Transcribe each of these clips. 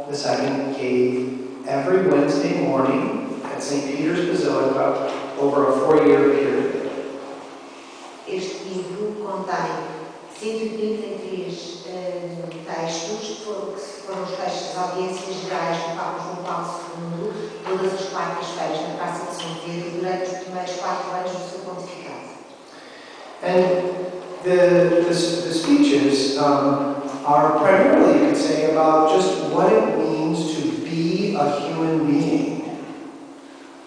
II gave every Wednesday morning at St. Peter's Basilica over a 4-year period. Este livro contém 133 textos que foram os textos das audiências gerais do Papa João Paulo II, todas as quartas-feiras na Praça de São Pedro, durante os primeiros 4 anos do seu pontificado. And the speeches are primarily, you could say, about just what it means to be a human being.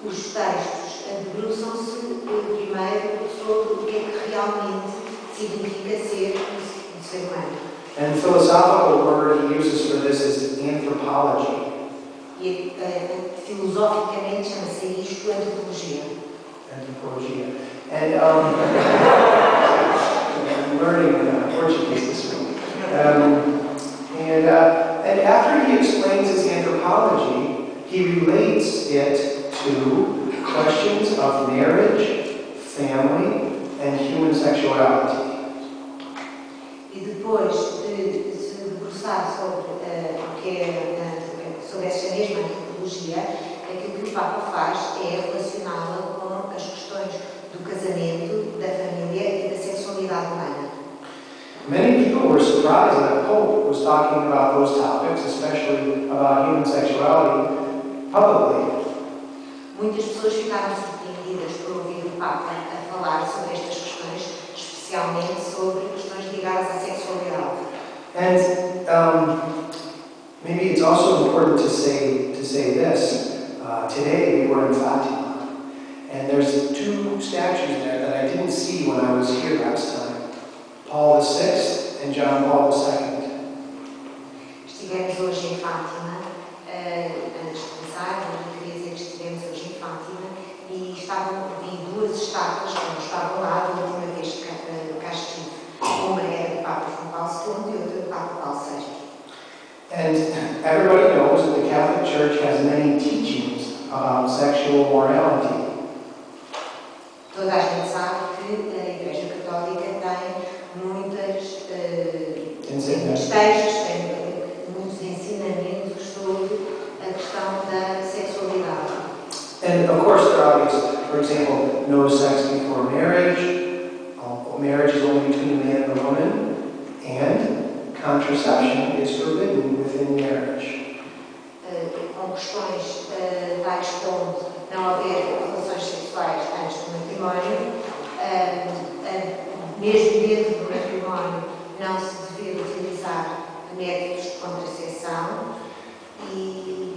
Os textos debruçam-se primeiro sobre o que é que realmente significa ser um ser humano. And the philosophical word he uses for this is anthropology. E filosoficamente chama-se isto antropologia. Anthropologia. And I'm learning Portuguese this week. And after he explains his anthropology, he relates it to questions of marriage, family, and human sexuality. E depois de se debruçar sobre essa mesma antropologia, aquilo que o Papa faz é relacioná-la com as questões do casamento, da família e da sexualidade humana. Many people were surprised that Pope was talking about those topics, especially about human sexuality, publicly. Muitas pessoas ficaram surpreendidas por ouvir o Papa a falar sobre estas questões, especialmente sobre questões ligadas à sexualidade. And maybe it's also important to say this. Today we were in Fatima, and there's 2 statues there that I didn't see when I was here last time. Paul VI and John Paul II. Estivemos hoje em Fátima, antes de começar, eu queria dizer que estivemos hoje em Fátima e vi 2 estátuas que não estavam lá da última vez que cá estive. Uma era do Papa João Paulo II e outra do Papa Paulo VI. And everybody knows that the Catholic Church has many teachings about sexual morality. Toda a gente sabe que a Igreja Católica tem muitos textos, tem muitos ensinamentos sobre a questão da sexualidade. And of course there are obvious, for example, no sex before marriage, marriage is only between a man and a woman, and contraception is forbidden within marriage. Com questões tais como não haver relações sexuais antes do matrimónio, mesmo dentro do matrimónio não se deve utilizar métodos de contracepção e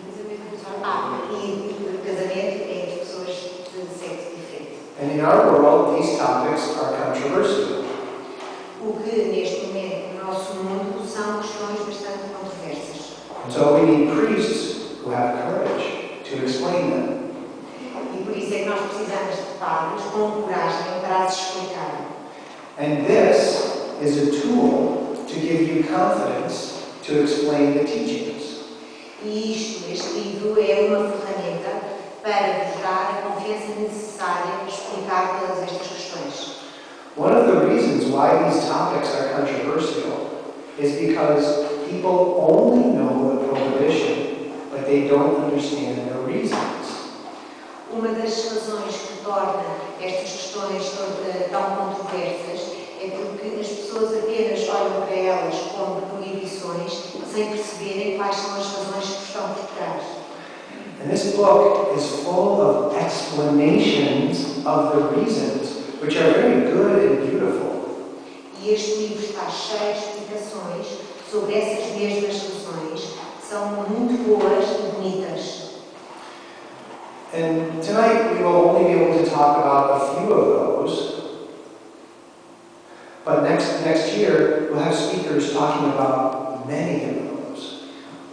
casamento entre pessoas de sexo diferente. And in our world, these topics are controversial. O que neste momento no nosso mundo são questões bastante controversas. And so we need priests who have courage to explain them. E por isso é que nós precisamos de padres com coragem para as explicar. And this is a tool to give you confidence to explain the teachings. E este livro é uma ferramenta para vos dar a confiança necessária para explicar todas estas questões. One of the reasons why these topics are controversial is because people only know the prohibition, but they don't understand the reasons. Uma das razões que torna estas questões tão controversas é porque as pessoas apenas olham para elas como proibições sem perceberem quais são as razões que estão por trás. And this book is full of explanations of the reasons, which are very good and beautiful. E este livro está cheio de explicações sobre essas mesmas razões, que são muito boas e bonitas. And tonight we will only be able to talk about a few of those. But next year we'll have speakers talking about many of those.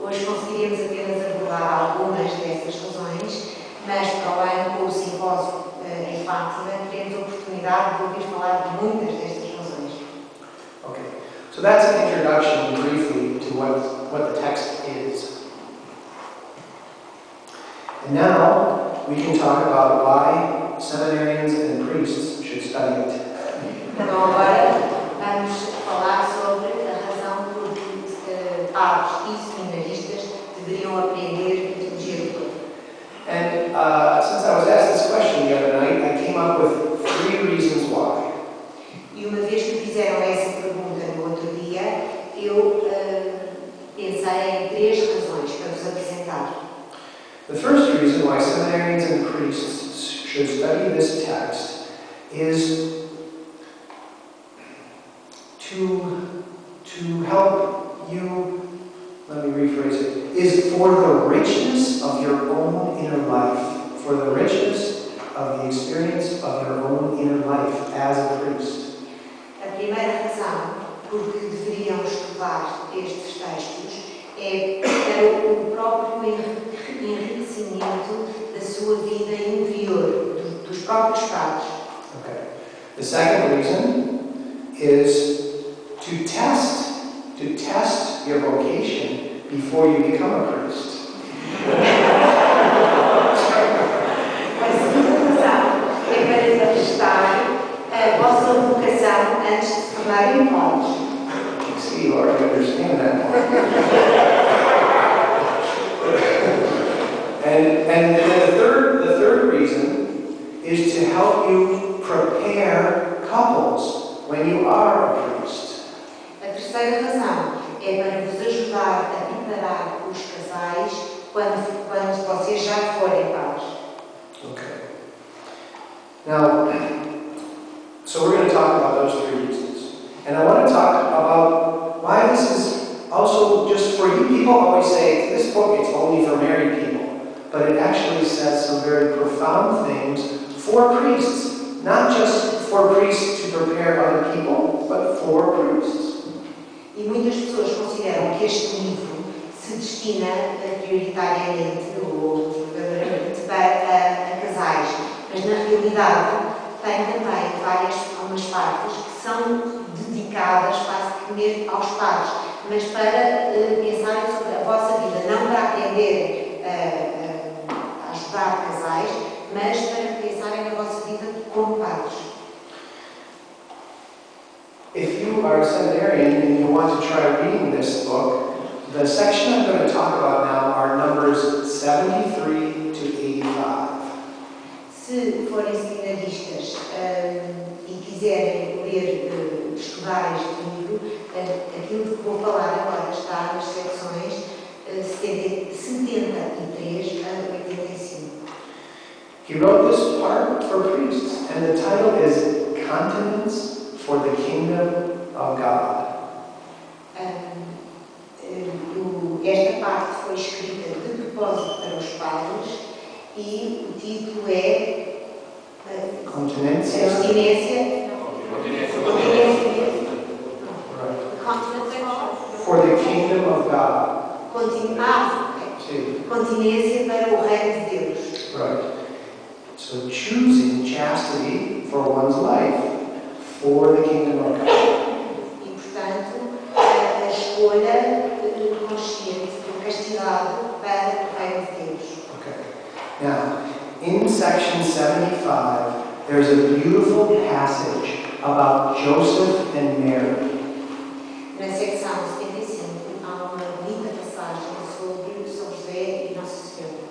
Hoje conseguiremos apenas abordar algumas dessas razões, mas para o ano, com o simpósio em Fátima, teremos a oportunidade de ouvir falar de muitas destas razões. Okay, so that's an introduction briefly to what the text is. And now we can talk about why seminarians and priests should study it. Então agora vamos falar sobre a razão por que padres e seminaristas deveriam aprender a teologia do todo. And since I was asked this question the other night, I came up with 3 reasons why. E uma vez que fizeram essa pergunta no outro dia, eu pensei em 3 razões para vos apresentar. The first reason why seminarians and priests should study this text is to help you, let me rephrase it, is for the richness of your own inner life, for the richness of the experience of your own inner life as a priest. A primeira razão por que deveriam estudar estes textos é para o próprio enriquecimento da sua vida interior, dos próprios padres. Okay. The second reason is to test your vocation before you become a priest. A segunda razão é para testar a vossa vocação antes de se tornarem padres. See, you already understand that one. and then the third reason is to help you prepare couples when you are a priest. A terceira razão é para vos ajudar a preparar os casais quando vocês já forem padres. Okay. Now, so we're going to talk about those 3 reasons. And I want to talk about why this is also just for you. People always say, this book, it's only for married people. But it actually says some very profound things for priests. Not just for priests to prepare other people, but for priests. E muitas pessoas consideram que este livro se destina prioritariamente ou verdadeiramente para casais, mas na realidade tem também algumas partes que são dedicadas basicamente aos padres, mas para pensarem sobre a vossa vida, não para aprender a ajudar casais, mas para pensarem na vossa vida como padres. If you are a seminarian and you want to try reading this book, the section I'm going to talk about now are numbers 73 to 85. Se forem seminaristas e quiserem ler, estudar este livro, aquilo que vou falar agora está nas secções 73 a 85. He wrote this part for priests, and the title is Continence for the Kingdom of God. Esta parte foi escrita de propósito para os padres e o título é Continência. Abstinência. For the Kingdom of God. Continência para o reino de Deus. Right. So choosing chastity for one's life for the Kingdom of God. E portanto, a escolha consciente de castidade para o reino de Deus. Okay. Now, in section 75, there's a beautiful passage about Joseph and Mary. Na secção 75 há uma bonita passagem sobre São José e Nossa Senhora.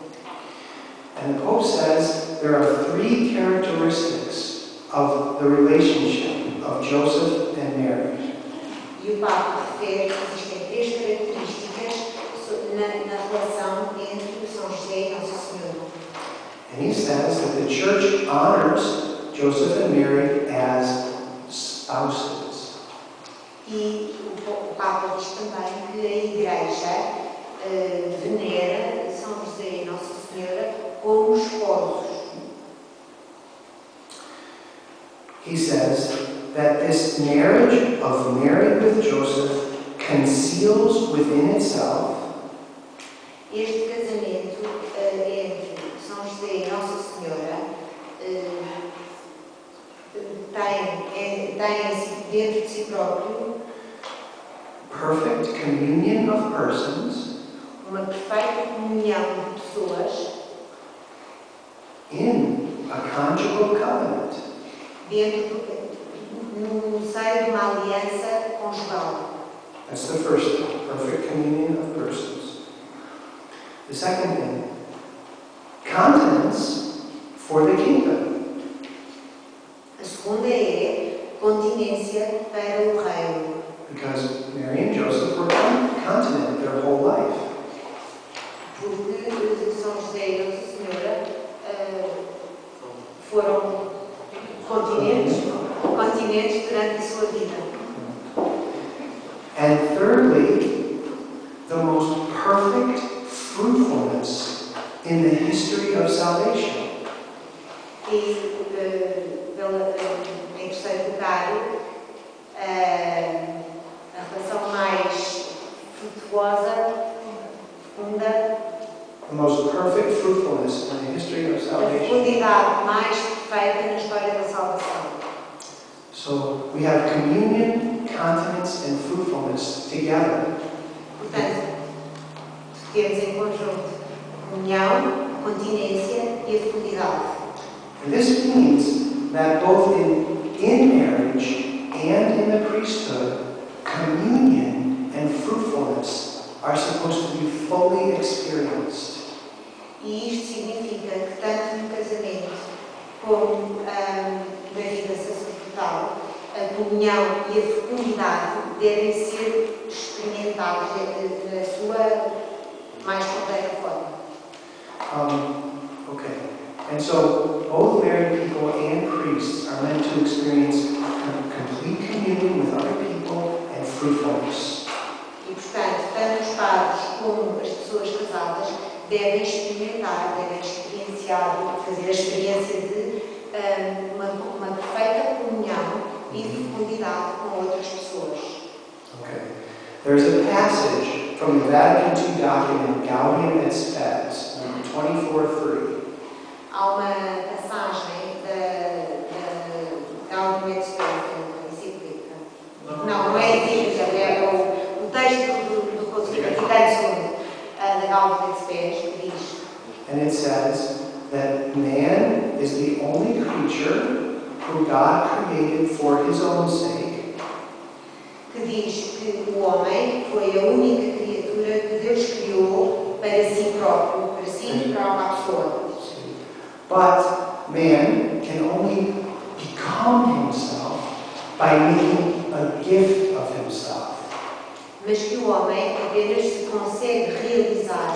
And the Pope says there are 3 characteristics of the relationship of Joseph and Mary. E o Papa refere que existem 3 características na relação entre São José e Nossa Senhora. And he says that the Church honors Joseph and Mary as spouses. E o Papa diz também que a Igreja venera São José e Nossa Senhora como esposos. He says that this marriage of Mary with Joseph conceals within itself Este casamento entre São José e Nossa Senhora tem dentro de si próprio perfect communion of persons uma perfeita comunhão de pessoas in a conjugal covenant. no seio de uma aliança conjugal. That's the first thing, perfect communion of persons. The second thing, continence for the kingdom. A segunda é continência para o reino. Because Mary and Joseph were continent their whole life. Porque São José e Nossa Senhora foram continentes durante a sua vida. And thirdly, the most perfect fruitfulness in the history of salvation. E, em terceiro lugar, a relação mais frutuosa, fecunda, The most perfect fruitfulness in the history of a salvation. fecundidade mais perfeita na história da salvação. So we have communion, continence, and fruitfulness together. Portanto, temos em conjunto comunhão, continência e a fecundidade. And this means that both in marriage and in the priesthood, communion and fruitfulness are supposed to be fully experienced. E isto significa que tanto no casamento como na vida sacerdotal, a comunhão e a fecundidade devem ser experimentados na sua mais completa forma. Okay. And so both married people and priests are meant to experience complete communion with other people and fruitfulness. E, portanto, tanto os padres como as pessoas casadas devem experimentar, devem experienciar, fazer a experiência de uma perfeita comunhão e fecundidade com outras pessoas. Okay. There's a passage from the Vatican II document Gaudium et Spes, number 24:3. Há uma passagem da Gaudium et Spes, da encíclica. Não é a encíclica, é o texto do Concílio Vaticano II, da Gaudium et Spes, que diz: And it says that man is the only creature who God created for his own sake. Que diz que o homem foi a única criatura que Deus criou para si próprio, para si e para uma pessoa. But man can only become himself by making a gift of himself. Mas que o homem apenas se consegue realizar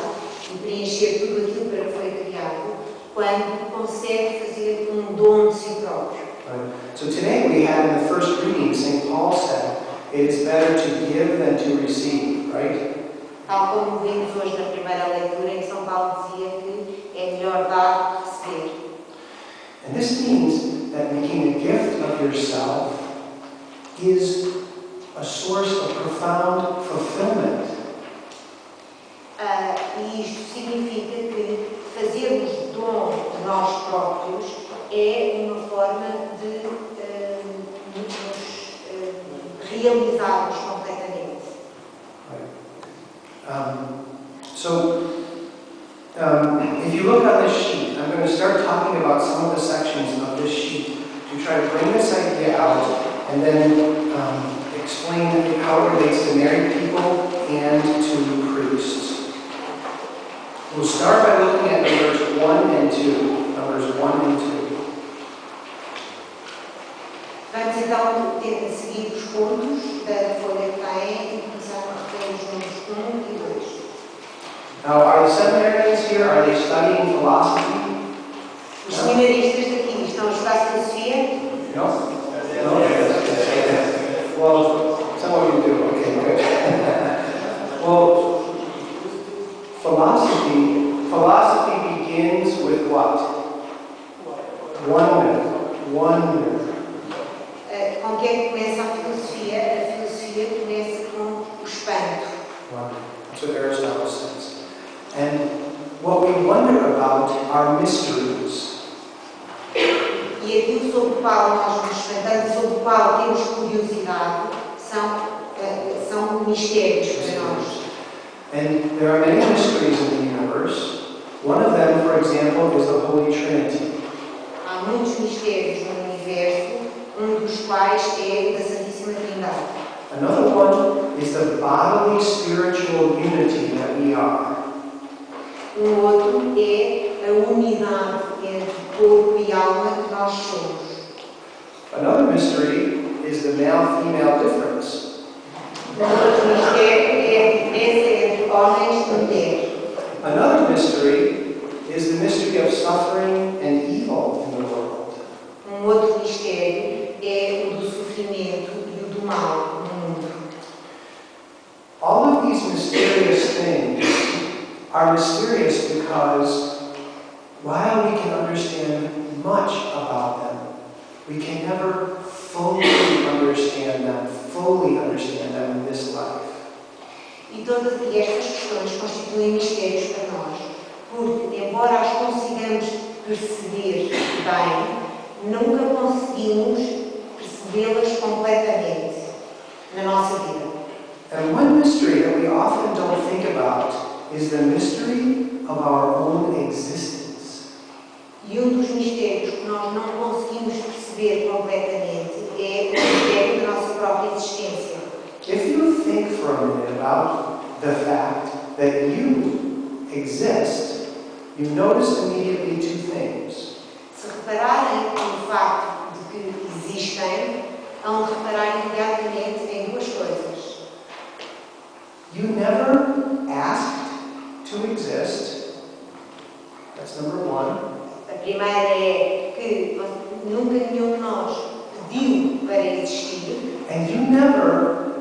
e preencher tudo aquilo para que foi criado quando consegue fazer dom de si próprio. Right. So today we had in the first reading, St. Paul said, it is better to give than to receive, right? Tal como vimos hoje na primeira leitura, em que São Paulo dizia que é melhor dar do que receber. And this means that making a gift of yourself is a source of profound fulfillment. E isto significa que fazermos dom de nós próprios é uma forma de nos realizarmos completamente. If you look on this sheet, I'm going to start talking about some of the sections of this sheet to try to bring this idea out and then explain how it relates to married people and to priests. We'll start by looking at numbers 1 and 2. Numbers 1 and 2. Vamos então seguir os pontos da folha que tem e começar a reter os números 1 e 2. Now, are the seminarians here, are they studying philosophy? Os seminaristas daqui estão a estudar filosofia? No? No? Well, some of you do. Okay, good. Well, philosophy begins with what? Wonder. Com que é que começa a filosofia? A filosofia começa com o espanto. Wonder. That's what Aristotle says. And what we wonder about are mysteries. E aquilo sobre o qual nós nos espantamos, sobre o qual temos curiosidade, são mistérios para nós. And there are many mysteries in the universe. One of them, for example, is the Holy Trinity. Há muitos mistérios no universo, dos quais é o da Santíssima Trindade. Another one is the bodily spiritual unity that we are. Um outro é a unidade entre corpo e alma que nós somos. Another mystery is the male-female difference. Um outro mistério é a diferença entre homens e mulheres. Another mystery is the mystery of suffering and evil in the world. Um outro mistério é o do sofrimento e o do mal no mundo. All of these mysterious things are mysterious because while we can understand much about them, we can never fully understand them in this life. E todas estas questões constituem mistérios para nós, porque, embora as consigamos perceber bem, nunca conseguimos percebê-las completamente na nossa vida. And one mystery that we often don't think about is the mystery of our own existence. E dos mistérios que nós não conseguimos perceber completamente é o mistério da nossa própria existência. If you think for a minute about the fact that you exist, you notice immediately two things. Se repararem no facto de que existem, hão de reparar imediatamente em duas coisas. You never asked to exist. That's number one. A primeira é que nunca nenhum de nós pediu para existir. And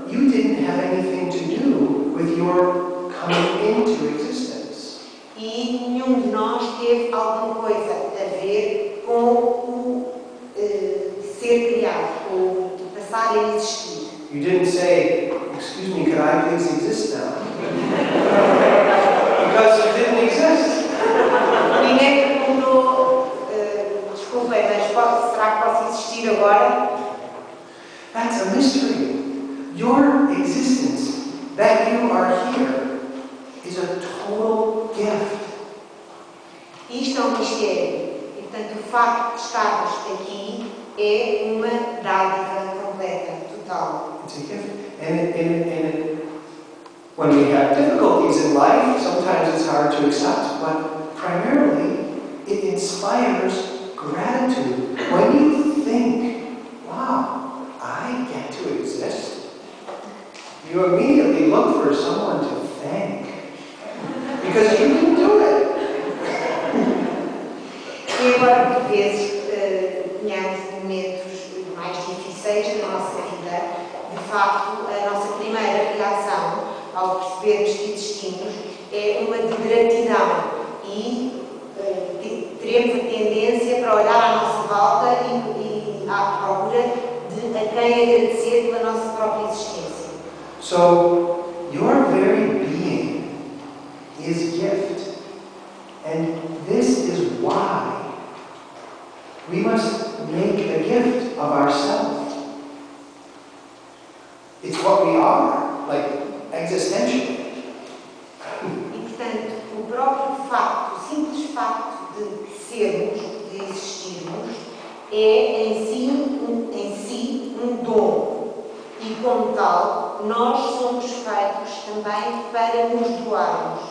you didn't have anything to do with your coming into existence. E nenhum de nós teve alguma coisa a ver com o ser criado, com o passar a existir. You didn't say, "Excuse me, could I please exist now?" Because you didn't exist. Ninguém perguntou, desculpem, mas será que posso existir agora? That's a mystery. Your existence, that you are here, is a total gift. Isto é um mistério. E, portanto, o facto de estarmos aqui é uma dádiva completa, total. It's a gift. When we have difficulties in life, sometimes it's hard to accept, but primarily it inspires gratitude. When you think, wow, I get to exist, you immediately look for someone to thank. Because you can do it. E agora, por vezes, tenhamos momentos mais difíceis na nossa vida, de facto, a nossa primeira reação ao percebermos que existimos é uma de gratidão e teremos a tendência para olhar à nossa volta e à procura de a quem agradecer pela nossa própria existência. So, your very being is gift. And this is why we must make a gift of ourselves. It's what we are, like existentially. E, portanto, o próprio facto, o simples facto de sermos, de existirmos, é em si um dom. E, como tal, nós somos feitos também para nos doarmos.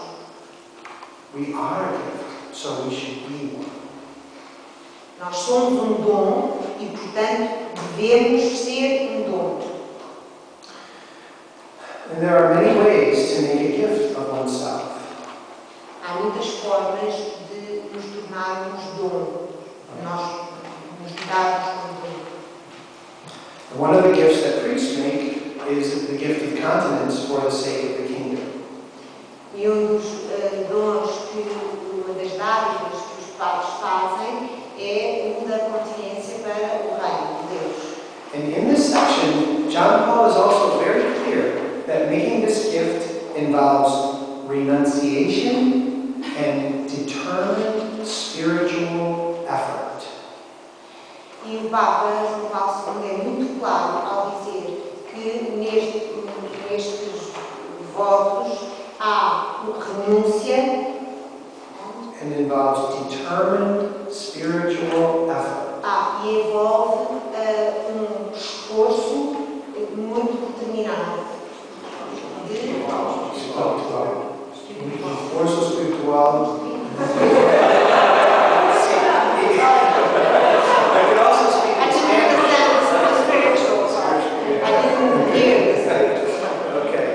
We are a gift, so we should be one. Nós somos um dom e, portanto, devemos ser um dom. And there are many ways to make a gift of oneself. Há muitas formas de nos tornarmos dom, de nós nos darmos como dom. And one of the gifts that priests make is the gift of continence for the sake of the kingdom. E dos dons uma das dádivas que os padres fazem é o da continência para o reino de Deus. And in this section, John Paul is also very clear that making this gift involves renunciation and determined spiritual effort. E o Papa João Paulo II é muito claro ao dizer que nestes votos há renúncia And involves determined spiritual effort. E envolve esforço muito determinado de Esforço espiritual espiritual. I could also speak I in didn't Spanish. understand the spiritual, sorry. I didn't hear the spiritual. Okay.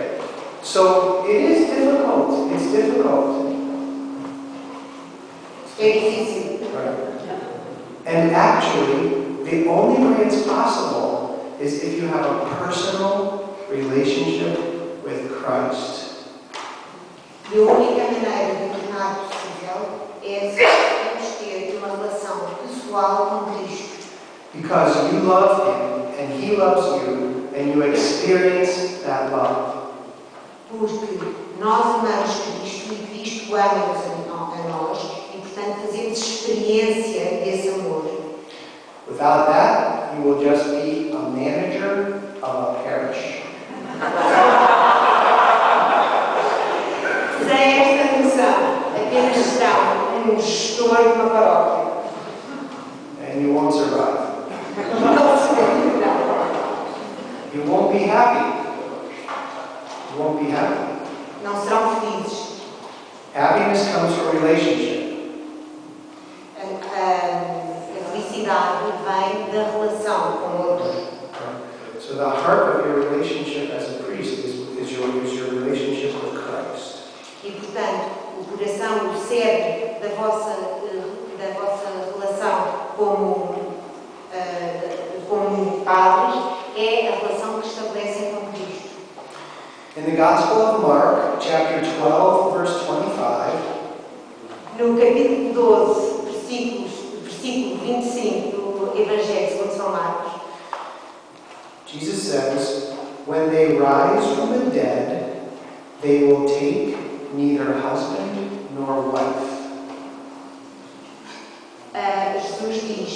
So it is difficult. It's difficult. É difícil. And actually, the only way it's possible is if you have a personal relationship with Christ. E a única maneira de tornar possível é se podemos ter uma relação pessoal com Cristo. Because you love Him and He loves you and you experience that love. Porque nós amamos Cristo e Cristo ama-nos a nós e, portanto, fazemos experiência desse amor. Without that, you will just be a manager of a parish. Sem esta noção, apenas serão gestor de uma paróquia. And you won't survive. Não se verá. You won't be happy. You won't be happy. Não serão felizes. Happiness comes from relationship. A felicidade vem da relação com o outro. So the heart of your relationship as a priest is your relationship with Christ. E, portanto, o coração, o cerne da vossa relação como padres é a relação que estabelecem com Cristo. In the Gospel of Mark, chapter 12, verse 25, No capítulo 12, versículo 25 do Evangelho segundo São Marcos, Jesus says, "When they rise from the dead, they will take neither husband nor wife." Jesus diz: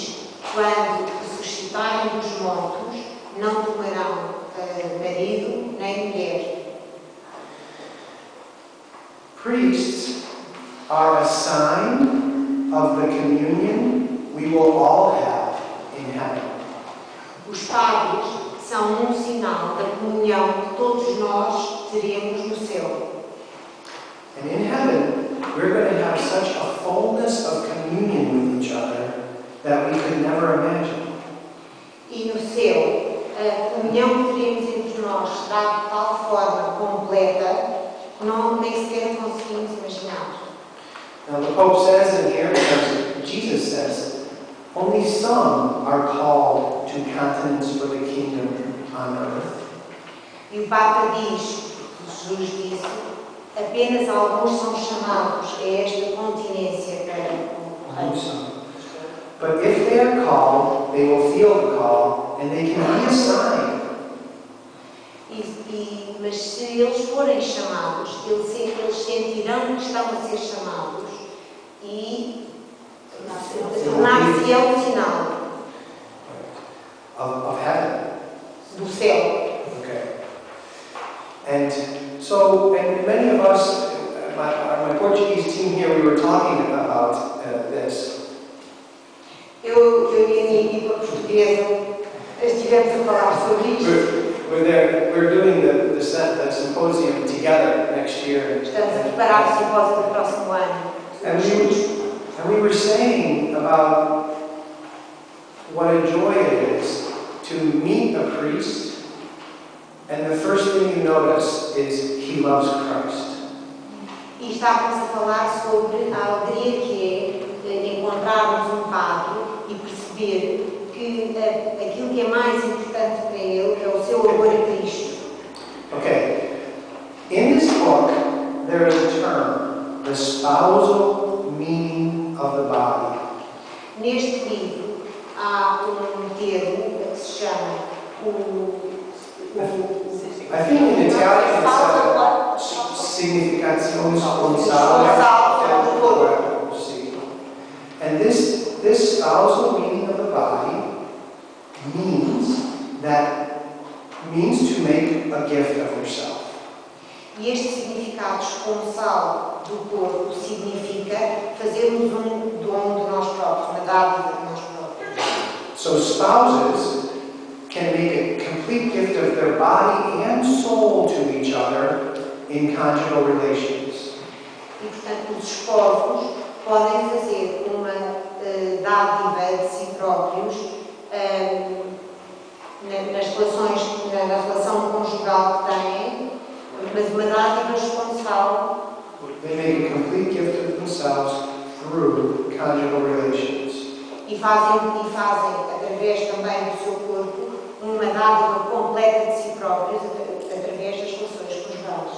quando ressuscitarem dos mortos, não tomarão marido nem mulher. Priests are a sign of the communion we will all have in heaven. Os padres são sinal da comunhão que todos nós teremos no céu. And in heaven, we're going to have such a fullness of communion with each other that we could never imagine. E no céu, a comunhão que teremos entre nós será de tal forma completa que nem sequer conseguimos imaginar. Now the Pope says in here, because Jesus says, only some are called to continence for the kingdom on earth. E o Papa diz, Jesus disse, apenas alguns são chamados a esta continência para o reino. But if they are called, they will feel the call, and they can be a sign. Mas se eles forem chamados, eles sentirão que estão a ser chamados e tornar-se-ão um sinal Of heaven. do céu. Okay. And so, and many of us, my Portuguese team here, we were talking about this. Eu e a minha equipa portuguesa estivemos a falar sobre isto. We're doing the symposium together next year. Estamos a preparar o simpósio do próximo ano. And we were saying about what a joy it is to meet a priest, and the first thing you notice is he loves Christ. E estávamos a falar sobre a alegria que é encontrarmos um padre e perceber que aquilo que é mais importante para ele é o seu amor a Cristo. Okay, in this book there is a term, the spousal meaning of the body. Neste livro há termo que se chama I think in Italian it's significazione sponsale del corpo. And this spousal meaning of the body means to make a gift of yourself. E este significado esponsal do corpo significa fazermos um dom de nós próprios, uma dádiva de nós próprios. So spouses can make a complete gift of their body and soul to each other in conjugal relations. E, portanto, os esposos podem fazer uma dádiva de si próprios na relação conjugal que têm, mas uma dádiva esponsal. They make a complete gift of themselves through conjugal relations. E fazem, através também do seu corpo, uma dádiva completa de si próprios, através das relações conjugais.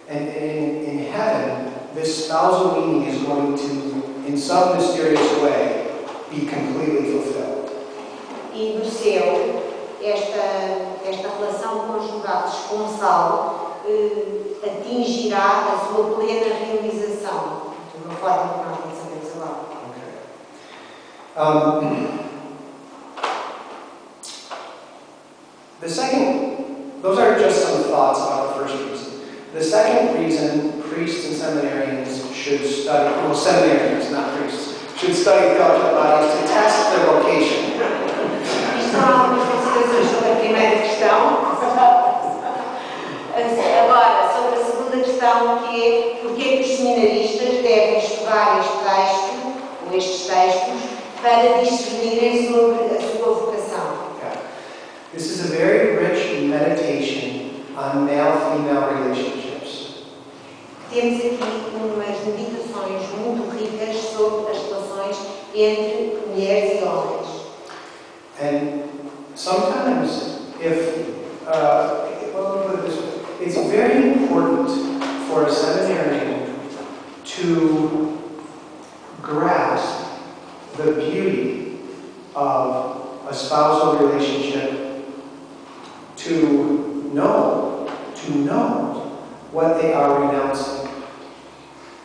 And in heaven, this spousal meaning is going to, in some mysterious way, be completely fulfilled. E no céu, esta relação conjugal esponsal atingirá a sua plena realização, de uma forma que nós não sabemos agora. Those are just some thoughts about the first reason. The second reason priests and seminarians should study, well, seminarians, not priests, should study theological bodies to test their vocation. Isto são algumas considerações sobre a primeira questão. Agora, sobre a segunda questão, que é porque é que os seminaristas devem estudar estes textos, para discernirem sobre a sua vocação. This is a very rich meditation on male-female relationships. Temos aqui umas meditações muito ricas sobre as relações entre mulheres e homens. And sometimes, it's very important for a seminarian to grasp the beauty of a spousal relationship, to know what they are renouncing.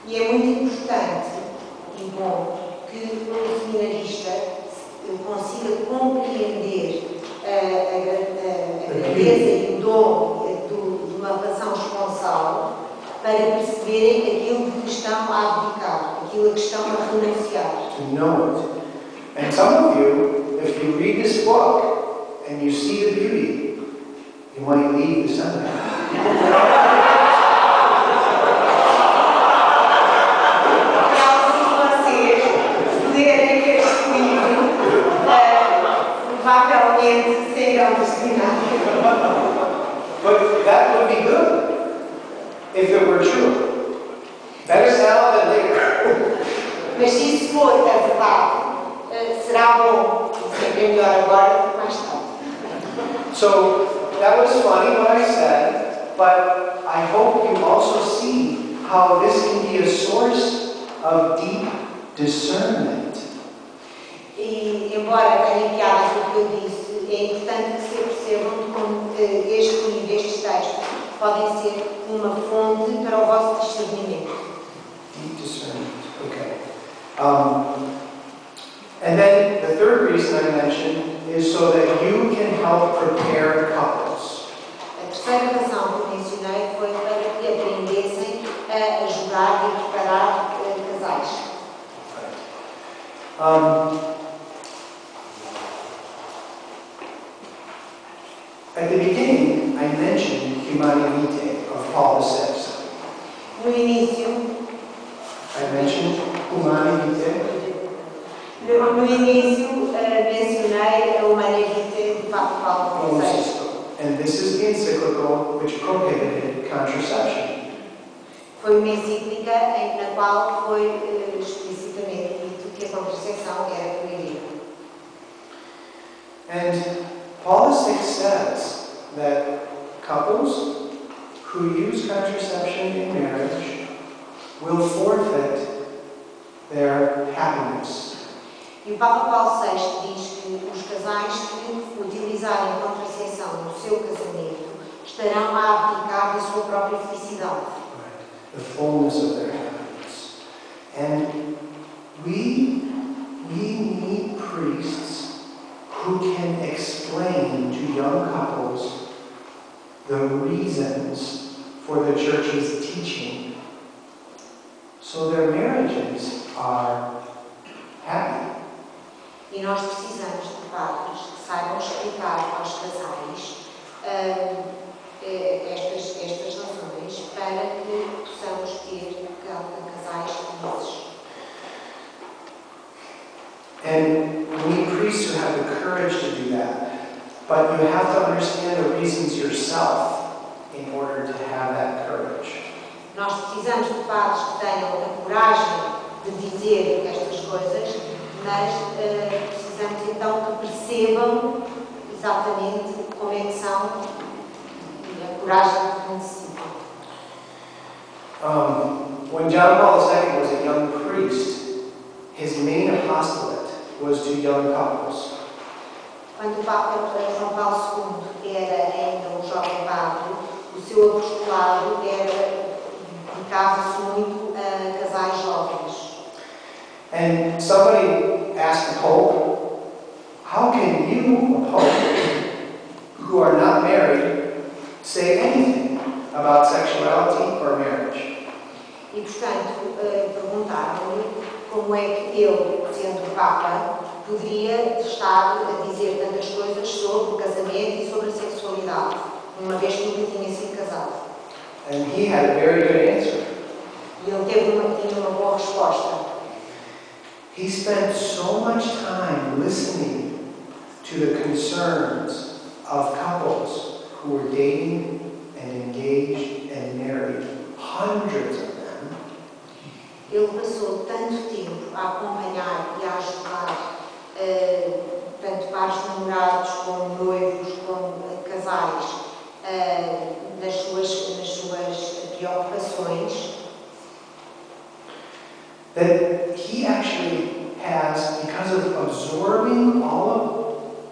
E é muito importante e bom que um seminarista consiga compreender a grandeza e o dom de uma relação esponsal para perceberem aquilo que estão a abdicar, aquilo que estão a renunciar. To know it. And some of you, if you read this book and you see the beauty, you might leave the seminary. Provavelmente serão destinados. But that would be good if it were true. Better now than later. Mas se isso for a verdade, será bom. Sempre é melhor agora do que mais tarde. So that was funny what I said, but I hope you also see how this can be a source of deep discernment. E, embora tenha piada com o que eu disse, é importante que se percebam como estes textos podem ser uma fonte para o vosso discernimento. Deep discernment, okay. And then the third reason I mentioned is so that you can help prepare couples. A terceira razão que eu mencionei foi para que aprendessem a ajudar e a preparar casais. At the beginning, I mentioned Humanae Vitae of Paul VI. No início, I mentioned Humanae Vitae. Mencionei a Humanae Vitae de Papa Paulo VI. And this is the encyclical which prohibited contraception. Foi uma encíclica na qual foi explicitamente dito que a contracepção era proibida. And Paul VI says that couples who use contraception in marriage will forfeit their happiness. E o Papa Paulo VI diz que os casais que utilizarem contracepção no seu casamento estarão a abdicar da sua própria felicidade. Right. The fullness of their happiness. And we need priests who can explain to young couples the reasons for the church's teaching so their marriages are happy. E nós precisamos de padres que saibam explicar aos casais estas razões para que possamos And we need priests who have the courage to do that. But you have to understand the reasons yourself in order to have that courage. Nós precisamos de padres que tenham a coragem de dizer estas coisas, mas precisamos então que percebam exatamente como é que são e a coragem que necessitam. When John Paul II was a young priest, his main apostolate was to young couples. Quando o Papa João Paulo II era ainda um jovem padre, o seu apostolado dedicava-se muito a casais jovens. And somebody asked the Pope, how can you, a Pope, who are not married, say anything about sexuality or marriage? E, portanto, perguntaram-lhe como é que ele, sendo Papa, poderia estar a dizer tantas coisas sobre o casamento e sobre a sexualidade, uma vez que nunca tinha sido casado. And he had a very good answer. E ele tinha uma boa resposta. He spent so much time listening to the concerns of couples who were dating and engaged and married, hundreds of them. Ele passou tanto tempo a acompanhar e a ajudar tanto pares namorados como noivos, como casais, nas suas preocupações, that he actually has, because of absorbing all of,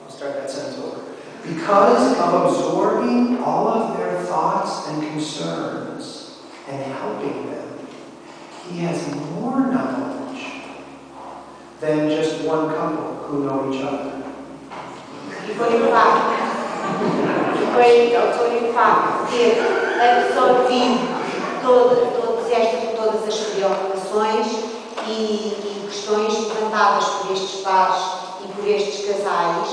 I'll start that sentence over, because of absorbing all of their thoughts and concerns and helping them, he has more knowledge than just one couple who know each other. E foi o facto de ter absorvido todas as preocupações e questões levantadas por estes pares e por estes casais,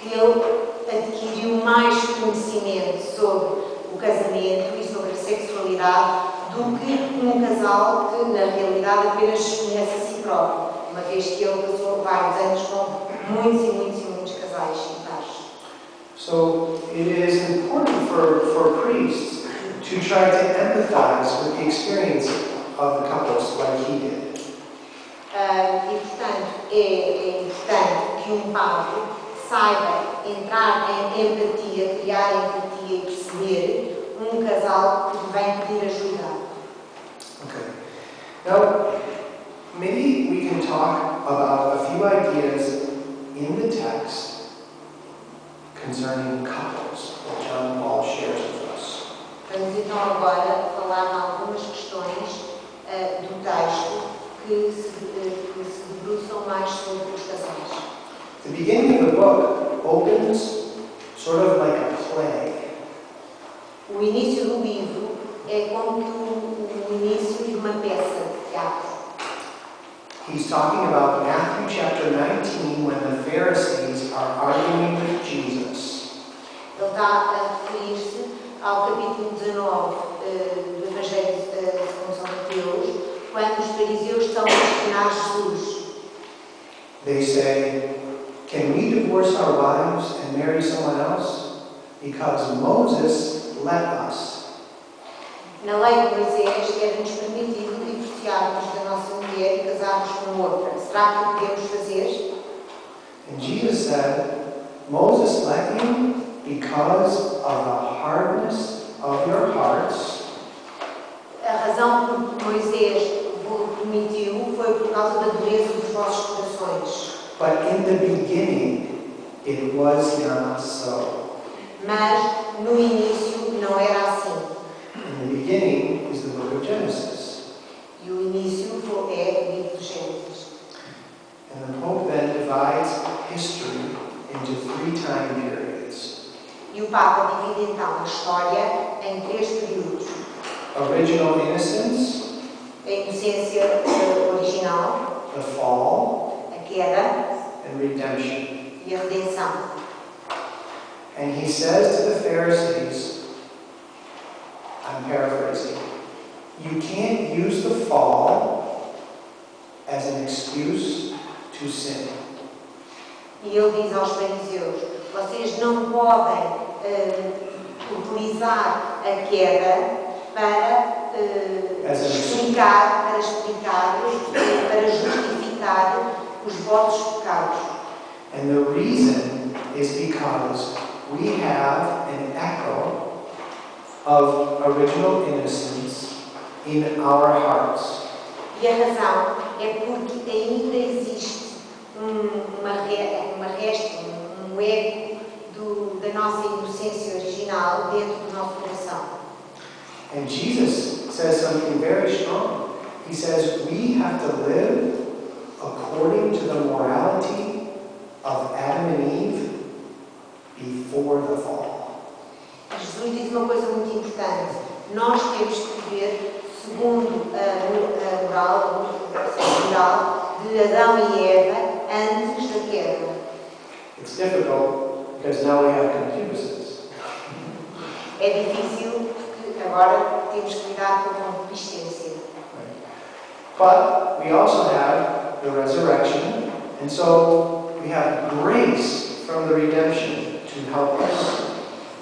que ele adquiriu mais conhecimento sobre o casamento e sobre a sexualidade do que um casal que, na realidade, apenas conhece a si próprio, uma vez que ele passou vários anos com muitos casais e pares. So it is important for priests to try to empathize with the experience of the couples like he did. E, portanto, é importante que um padre saiba entrar em empatia, criar empatia e perceber um casal que vem pedir ajuda. Okay. Now, maybe we can talk about a few ideas in the text concerning couples that John Paul shares with us. Vamos então agora falar de algumas questões do texto que se debruçam mais sobre os casais. The beginning of the book opens sort of like a play. O início do livro é como o início de uma peça de teatro. He's talking about Matthew chapter 19 when the Pharisees are arguing with Jesus. Ele está a referir-se ao capítulo 19 do Evangelho segundo São Mateus, quando os fariseus estão a questionar Jesus. They say, can we divorce our wives and marry someone else? Because Moses let us. Na lei de Moisés era-nos permitido divorciarmos da nossa mulher e casarmos com outra. Será que o podemos fazer? And Jesus said, Moses let you because of the hardness of your hearts. A razão por que Moisés vos permitiu foi por causa da dureza dos vossos corações. But in the beginning, it was not so. Mas no início não era assim. In the beginning is the book of Genesis. E o início é o livro de Gênesis. And the Pope then divides history into 3 time periods. E o Papa divide então a história em 3 períodos. Original innocence, A inocência original, the fall, a queda and redemption. e a redenção. And he says to the Pharisees, I'm paraphrasing, you can't use the fall as an excuse to sin. E ele diz aos fariseus: vocês não podem utilizar a queda para explicar, para justificar os vossos pecados. And the reason is because we have an echo of original innocence in our hearts. E a razão é porque ainda existe um eco da nossa inocência original dentro do nosso coração. And Jesus says something very strong. He says we have to live according to the morality of Adam and Eve before the fall. Jesus diz uma coisa muito importante. Nós temos que viver segundo a moral de Adão e Eva antes da queda. It's difficult because now we have computers. É difícil porque agora temos que lidar com a concupiscência. But we also have the resurrection, and so we have grace from the redemption to help us.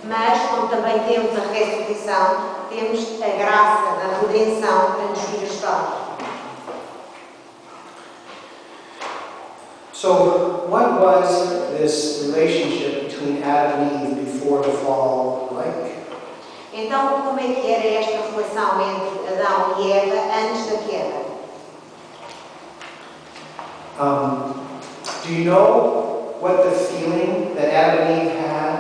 Mas, como também temos a ressurreição, temos a graça da redenção para nos vir ajudar. So, what was this relationship between Adam and Eve before the fall like? Então, como é que era esta relação entre Adão e Eva antes da queda? Do you know what the feeling that Adam and Eve had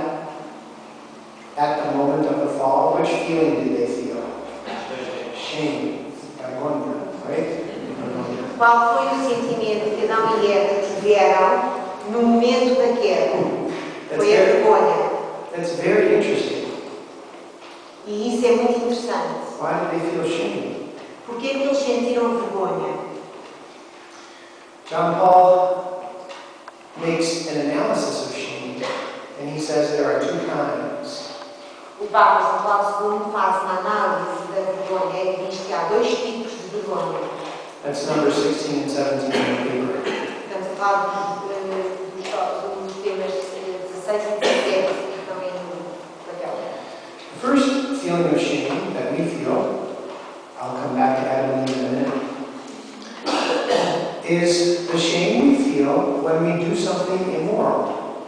at the moment of the fall? Which feeling did they feel? Shame. I wonder, right? Qual foi o sentimento que Adão e Eva tiveram no momento da queda? Foi a vergonha. That's very interesting. E isso é muito interessante. Why did they feel shame? Por que eles sentiram vergonha? John Paul makes an analysis of shame, and he says there are two kinds. O Papa João Paulo II faz uma análise da vergonha e diz que há dois tipos de vergonha. That's number 16 and 17 in the paper. Estamos a falar dos temas 16 e 17 que estão aí no papel. The first feeling of shame that we feel, I'll come back to Adam and Eve in a minute, is the shame we feel when we do something immoral.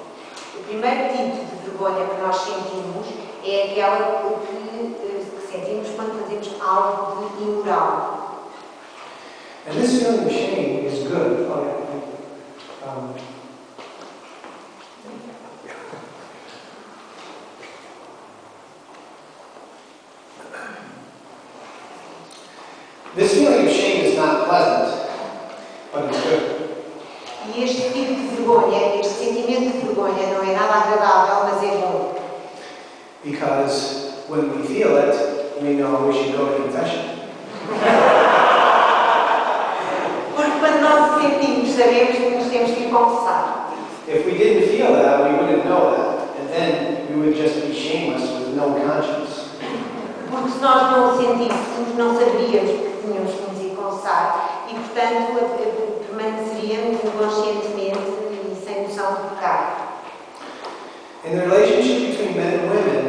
O primeiro tipo de vergonha que nós sentimos é aquela que sentimos quando fazemos algo de imoral. And this feeling of shame is good. Oh, yeah, thank you. This feeling of shame is not pleasant, but it's good. E este tipo de vergonha, este sentimento de vergonha não é nada agradável, mas é bom. Because when we feel it, we know we should go to confession. Porque quando nós o sentimos, sabemos que nos temos que confessar. If we didn't feel that, we wouldn't know that. And then we would just be shameless with no conscience. Porque se nós não o sentíssemos, não saberíamos que tínhamos que nos ir confessar e, portanto, permaneceríamos inconscientemente e sem noção de pecado. In the relationship between men and women,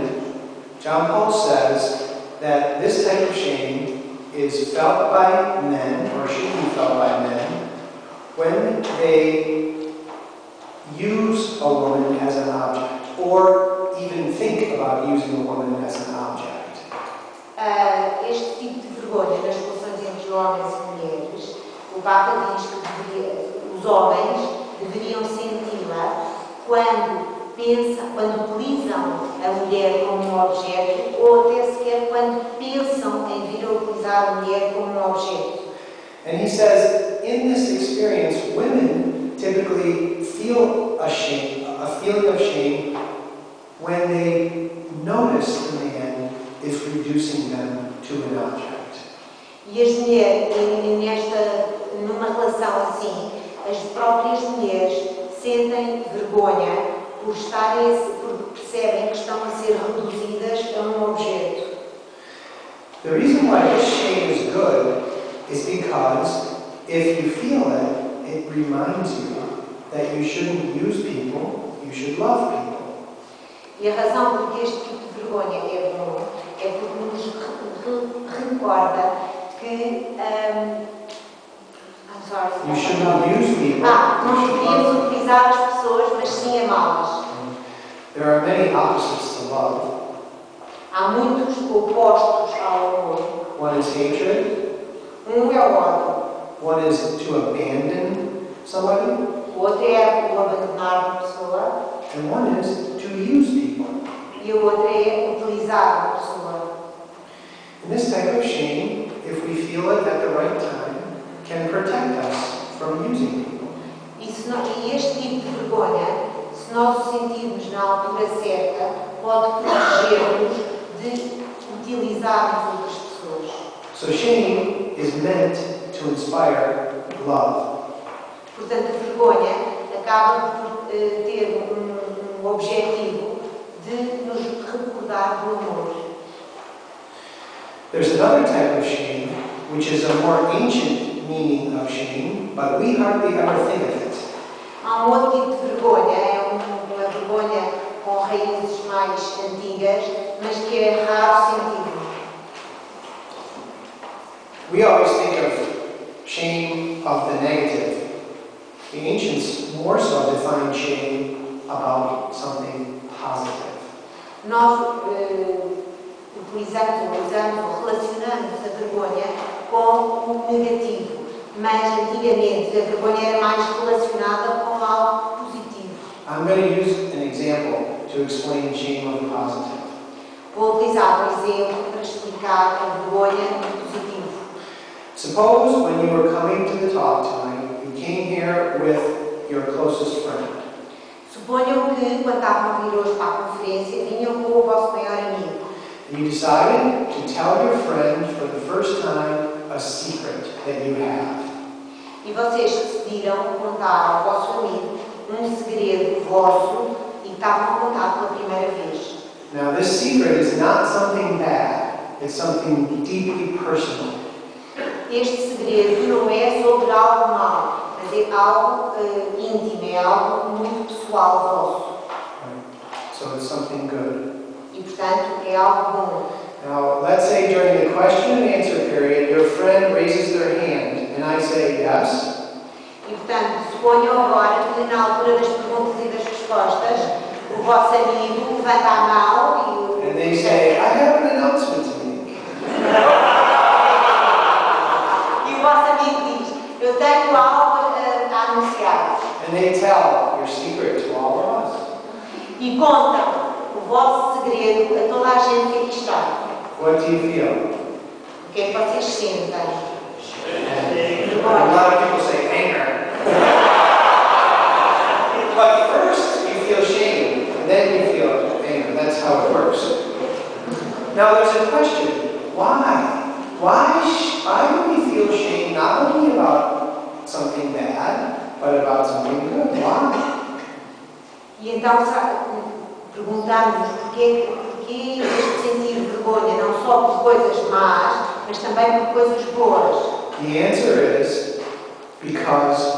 John Paul says that this type of shame is felt by men, or should be felt by men, when they use a woman as an object, or even think about using a woman as an object. Este tipo de vergonha nas relações entre homens e mulheres, o Papa diz que os homens deveriam senti-la quando utilizam a mulher como um objeto, ou até sequer quando pensam em vir a utilizar a mulher como um objeto. And he says, in this experience, women typically feel a feeling of shame when they notice the man is reducing them to an object. E as mulheres, numa relação assim, as próprias mulheres sentem vergonha por percebem que estão a ser reduzidas a um objeto. The reason why this shame is good is because if you feel it, it reminds you that you shouldn't use people, you should love people. E a razão por que este tipo de vergonha é bom é porque nos recorda que I'm sorry. You shouldn't use people. Não you should devíamos love them. utilizar as pessoas, mas sim amá-las. There are many opposites to love. Há muitos opostos ao amor. One is hatred. É o ódio. One is to abandon somebody. O outro é o abandonar uma pessoa. And one is to use people. E o outro é utilizar uma pessoa. And this type of shame, if we feel it at the right time, can protect us from using people. E este tipo de vergonha, se nós o sentirmos na altura certa, pode proteger-nos de utilizarmos outras pessoas. So shame is meant to inspire love. Portanto, a vergonha acaba por ter um objetivo de nos recordar do amor. There's another type of shame, which is a more ancient meaning of shame, but we hardly ever think of it. Há outro tipo de vergonha, é uma vergonha com raízes mais antigas, mas que é raro sentido. We always think of shame of the negative. The ancients more so defined shame about something positive. Nós utilizamos ou relacionamos a vergonha com o negativo, mas antigamente a vergonha era mais relacionada com algo positivo. I'm going to use an example to explain shame of the positive. Vou utilizar um exemplo para explicar a vergonha do positivo. Suppose when you were coming to the talk tonight, you came here with your closest friend. Suponham que, quando estavam a vir hoje para a conferência, vinham com o vosso maior amigo. You decided to tell your friend for the first time a secret that you have. E vocês decidiram contar ao vosso amigo segredo vosso e estavam a contar pela primeira vez. Now this secret is not something bad, it's something deeply personal. Este segredo não é sobre algo mau, mas é algo íntimo, é algo muito pessoal vosso. Right? So it's something good. E, portanto, é algo bom. Now, let's say during the question and answer period, your friend raises their hand, and I say yes. E, portanto, suponham agora que na altura das perguntas e das respostas, o vosso amigo levanta a mão And they say, I have an announcement to make. E o vosso amigo diz, eu tenho algo a anunciar. And they tell your secret to all of us. E contam o vosso segredo a toda a gente que aqui está. What do you feel? O que é que vocês sentem? A lot of people say anger. But first you feel shame, and then you feel anger. That's how it works. Now there's a question. Why? Why do we feel shame not only about something bad, but about something good? Why? E então perguntamos porquê este sentir vergonha, não só por coisas más, mas também por coisas boas. The answer is because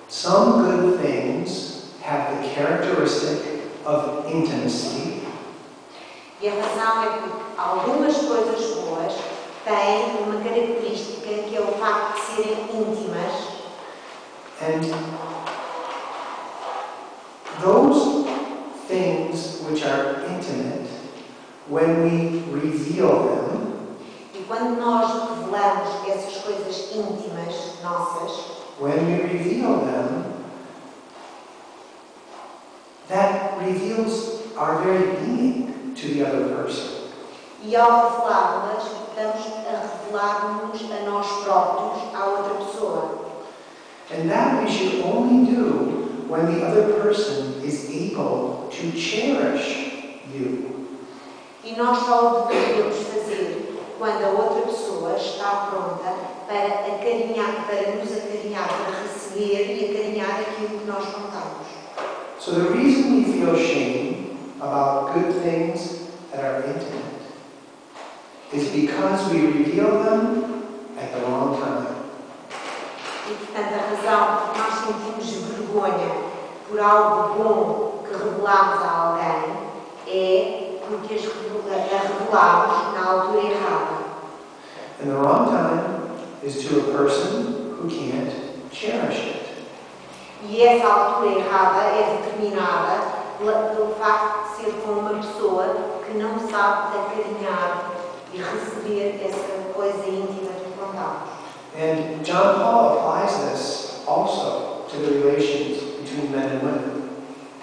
some good things have the characteristic of intimacy. E a razão é que algumas coisas boas têm uma característica que é o facto de serem íntimas. And those things which are intimate, when we reveal them, E quando nós revelamos essas coisas íntimas nossas, when we reveal them, that reveals our very being to the other person. e ao revelá-las, estamos a revelar-nos a nós próprios, à outra pessoa. And that we should only do when the other person is able to cherish you. E nós só o devemos fazer quando a outra pessoa está pronta para acarinhar, para nos acarinhar, para receber e acarinhar aquilo que nós contamos. So the reason we feel shame about good things that are intimate is because we reveal them at the wrong time. E, portanto, a razão por que nós sentimos vergonha por algo bom que revelamos a alguém, é porque a revelamos na altura errada. And the wrong time is to a person who can't cherish it. E essa altura errada é determinada pelo facto de ser com uma pessoa que não sabe acarinhar e receber essa coisa íntima que contamos. And John Paul applies this also to the relations between men and women.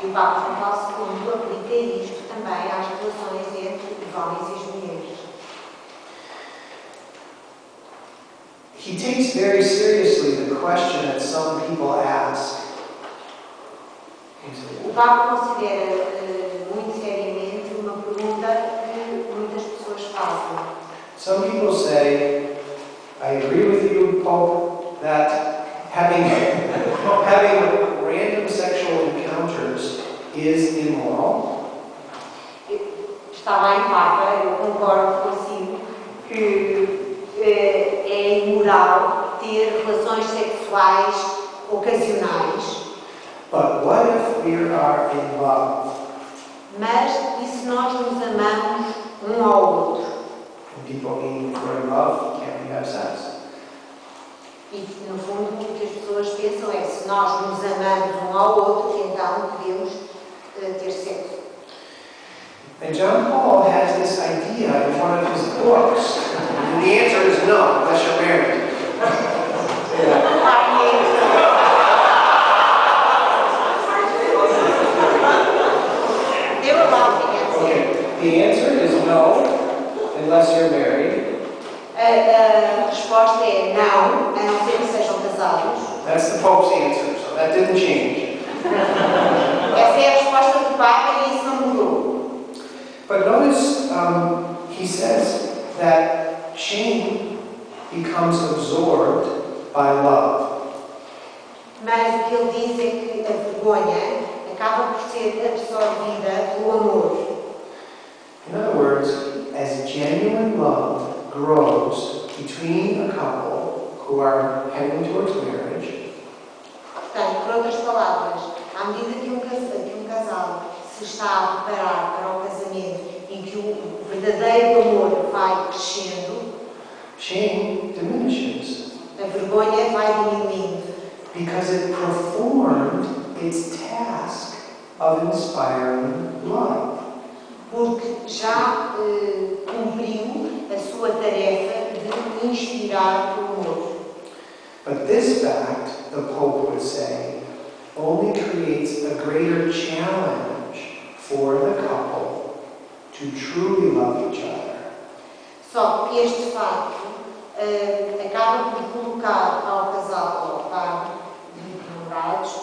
E o Papa João Paulo II aplica isto também às relações entre os homens e as mulheres. He takes very seriously the question that some people ask. O Papa considera muito seriamente uma pergunta que muitas pessoas fazem. Some people say, I agree with you, Pope, that having random sexual encounters is immoral. Está bem, Papa, eu concordo consigo que é imoral ter relações sexuais ocasionais. But what if we are in love? Mas e se nós nos amamos um ao outro? And people mean if we're in love, can't we have sex? E no fundo o que as pessoas pensam é se nós nos amamos um ao outro, então podemos ter sexo. And John Paul has this idea in one of his books. And the answer is no, unless you're married. They were laughing at me. Okay, the answer is no, unless you're married. A resposta é não, a não ser que sejam casados. That's the Pope's answer, so that didn't change. Essa é a resposta do Papa e isso não mudou. But notice he says that shame becomes absorbed by love. Mas o que ele diz é que a vergonha acaba por ser absorvida pelo amor. In other words, as genuine love grows between a couple who are heading towards marriage, Portanto, por outras palavras, à medida que um casal se está a preparar para o casamento e que o verdadeiro amor vai crescendo, shame diminishes a vergonha vai diminuindo. because it performed its task of inspiring love. Porque já cumpriu a sua tarefa de inspirar o amor. But this fact, the Pope would say, only creates a greater challenge for the couple to truly love each other. Só que este facto acaba por colocar ao casal, ao par de namorados,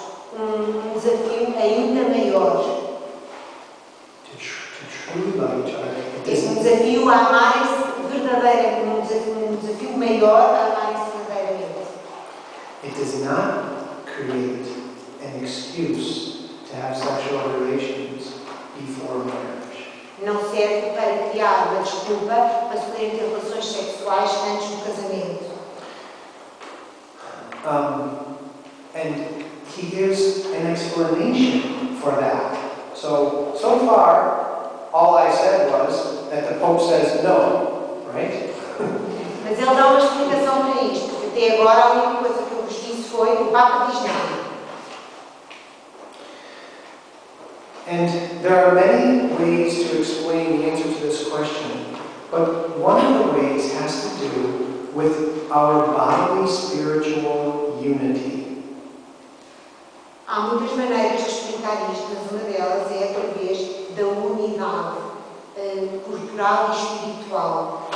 desafio ainda maior. To truly love each other. Desafio a amarem-se verdadeiramente, desafio maior a amarem-se verdadeiramente. It does not create an excuse to have sexual relations before marriage. Não serve para criar uma desculpa para se poderem ter relações sexuais antes do casamento. And he gives an explanation for that. So far, all I said was that the Pope says no, right? Mas ele dá uma explicação para isto, porque até agora a única coisa que eu vos disse foi o Papa diz não. And there are many ways to explain the answer to this question, but one of the ways has to do with our bodily spiritual unity. Há muitas maneiras de explicar isto, mas uma delas é através da unidade corporal e espiritual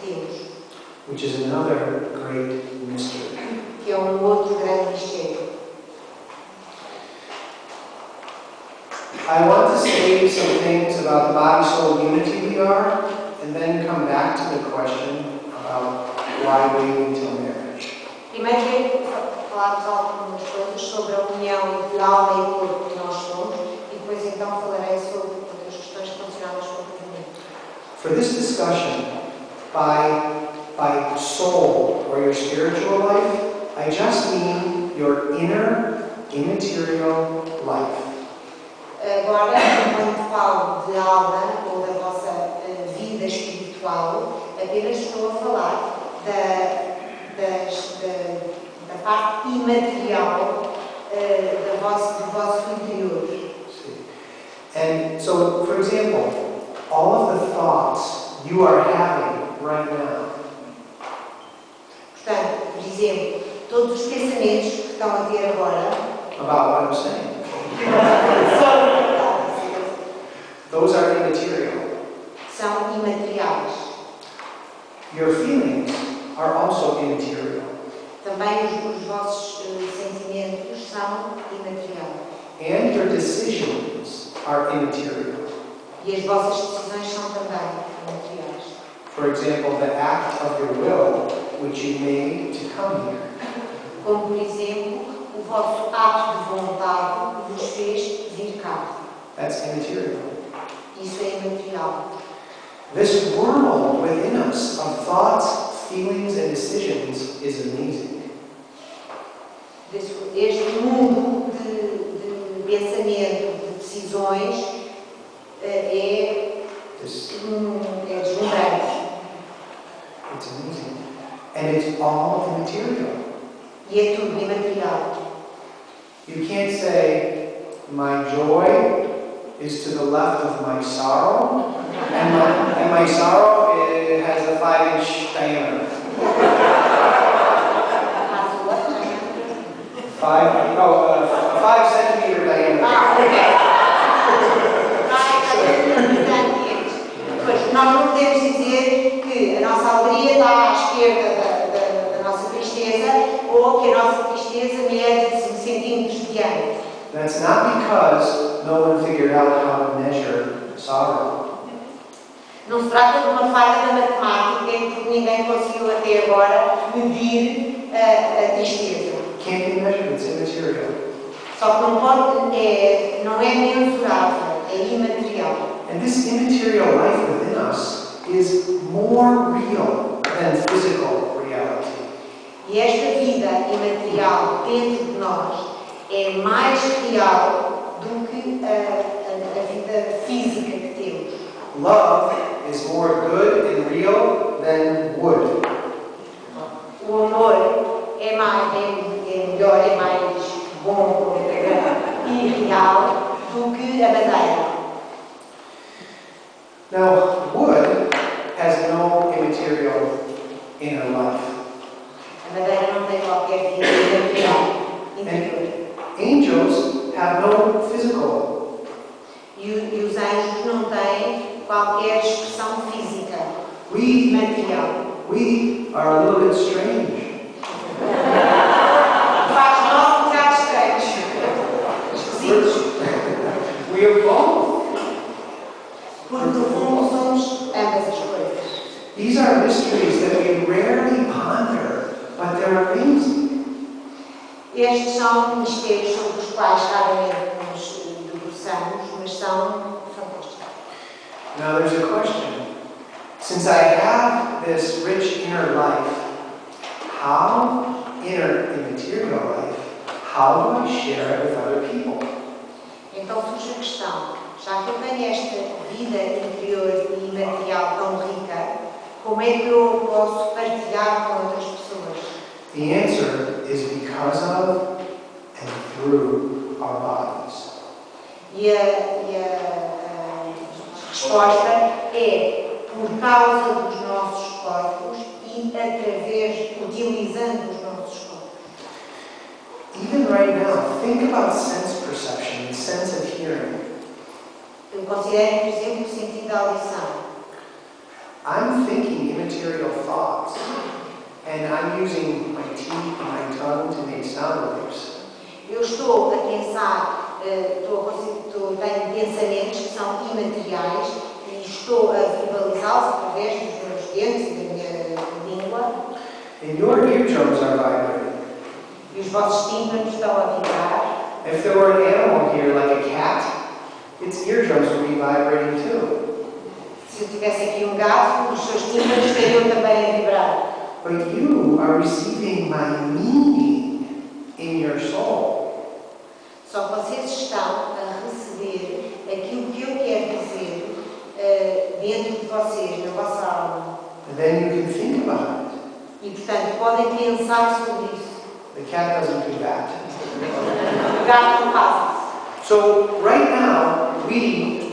que temos. Which is another great mystery. Que é outro grande mistério. I want to say some things about the body-soul unity we are, and then come back to the question about why wait until marriage. Primeiro quero falar-vos algumas coisas sobre a união entre alma e corpo que nós somos, e depois então falarei sobre outras questões relacionadas com o casamento. For this discussion, by soul or your spiritual life, I just mean your inner immaterial life. Agora, quando falo de alma ou da vossa vida espiritual, apenas estou a falar da parte imaterial do vosso interior. And so, for example, all of the thoughts you are having right now, Portanto, por exemplo, todos os pensamentos que estão a ter agora, about what I'm saying, those are immaterial. são imateriais. Your feelings are also immaterial. Também os vossos sentimentos são imateriais. And your decisions are immaterial. E as vossas decisões são também imateriais. For example, the act of your will, which you made to come here. Como, por exemplo, o vosso ato de vontade vos fez vir cá. That's immaterial. Isso é imaterial. This world within us of thoughts, feelings, and decisions is amazing. Este mundo de pensamento, de decisões, é deslumbrante. It's amazing. And it's all immaterial. E é tudo imaterial. You can't say, my joy is to the left of my sorrow, and my sorrow has a 5-inch diameter. 5-centimeter diameter. Pois, nós não podemos dizer que a nossa alegria está à esquerda da nossa tristeza ou que a nossa tristeza mede 5 centímetros diante. That's not because no one figured out how to measure sorrow. Não se trata de uma falha da matemática em que ninguém conseguiu até agora medir a tristeza. Can't be measured, it's immaterial. Só que não é mensurável, é imaterial. And this immaterial life within us is more real than physical reality. E esta vida imaterial dentro de nós é mais real do que a vida física que temos. Love is more good and real than wood. O amor é melhor, é mais bom e real do que a madeira. Now, wood has no immaterial inner life. A madeira não tem qualquer vida imaterial interior. Angels have no physical. E os anjos não têm qualquer expressão física, material. We are a little bit strange. Faz-nos um bocado estranhos. Esquisitos. We are both. Porque no fundo somos ambas as coisas. These are mysteries that we rarely ponder, but they're amazing. Estes são mistérios sobre os quais raramente nos debruçamos, mas são fantásticos. Now there's a question. Since I have this rich inner life, immaterial life, how do I share it with other people? Então surge a questão, já que eu tenho esta vida interior e imaterial tão rica, como é que eu posso partilhar com outras pessoas? The answer is because of and through our bodies. E a resposta é por causa dos nossos corpos e utilizando os nossos corpos. Even right now, think about sense perception and sense of hearing. Eu considero, por exemplo, o sentido da audição. I'm thinking immaterial thoughts, and I'm using my teeth and my tongue to make sound waves. Eu estou a pensar, tenho pensamentos que são imateriais e estou a verbalizá-los através dos meus dentes e da minha língua. And your eardrums are vibrating. E os vossos tímpanos estão a vibrar. If there were an animal here, like a cat, its eardrums would be vibrating too. Se eu tivesse aqui um gato, os seus tímpanos estariam também a vibrar. But you are receiving my meaning in your soul. Só que vocês estão a receber aquilo que eu quero dizer dentro de vocês, na vossa alma. And then you can think about it. E, portanto, podem pensar sobre isso. The cat doesn't do that. O gato não faz isso. So right now, we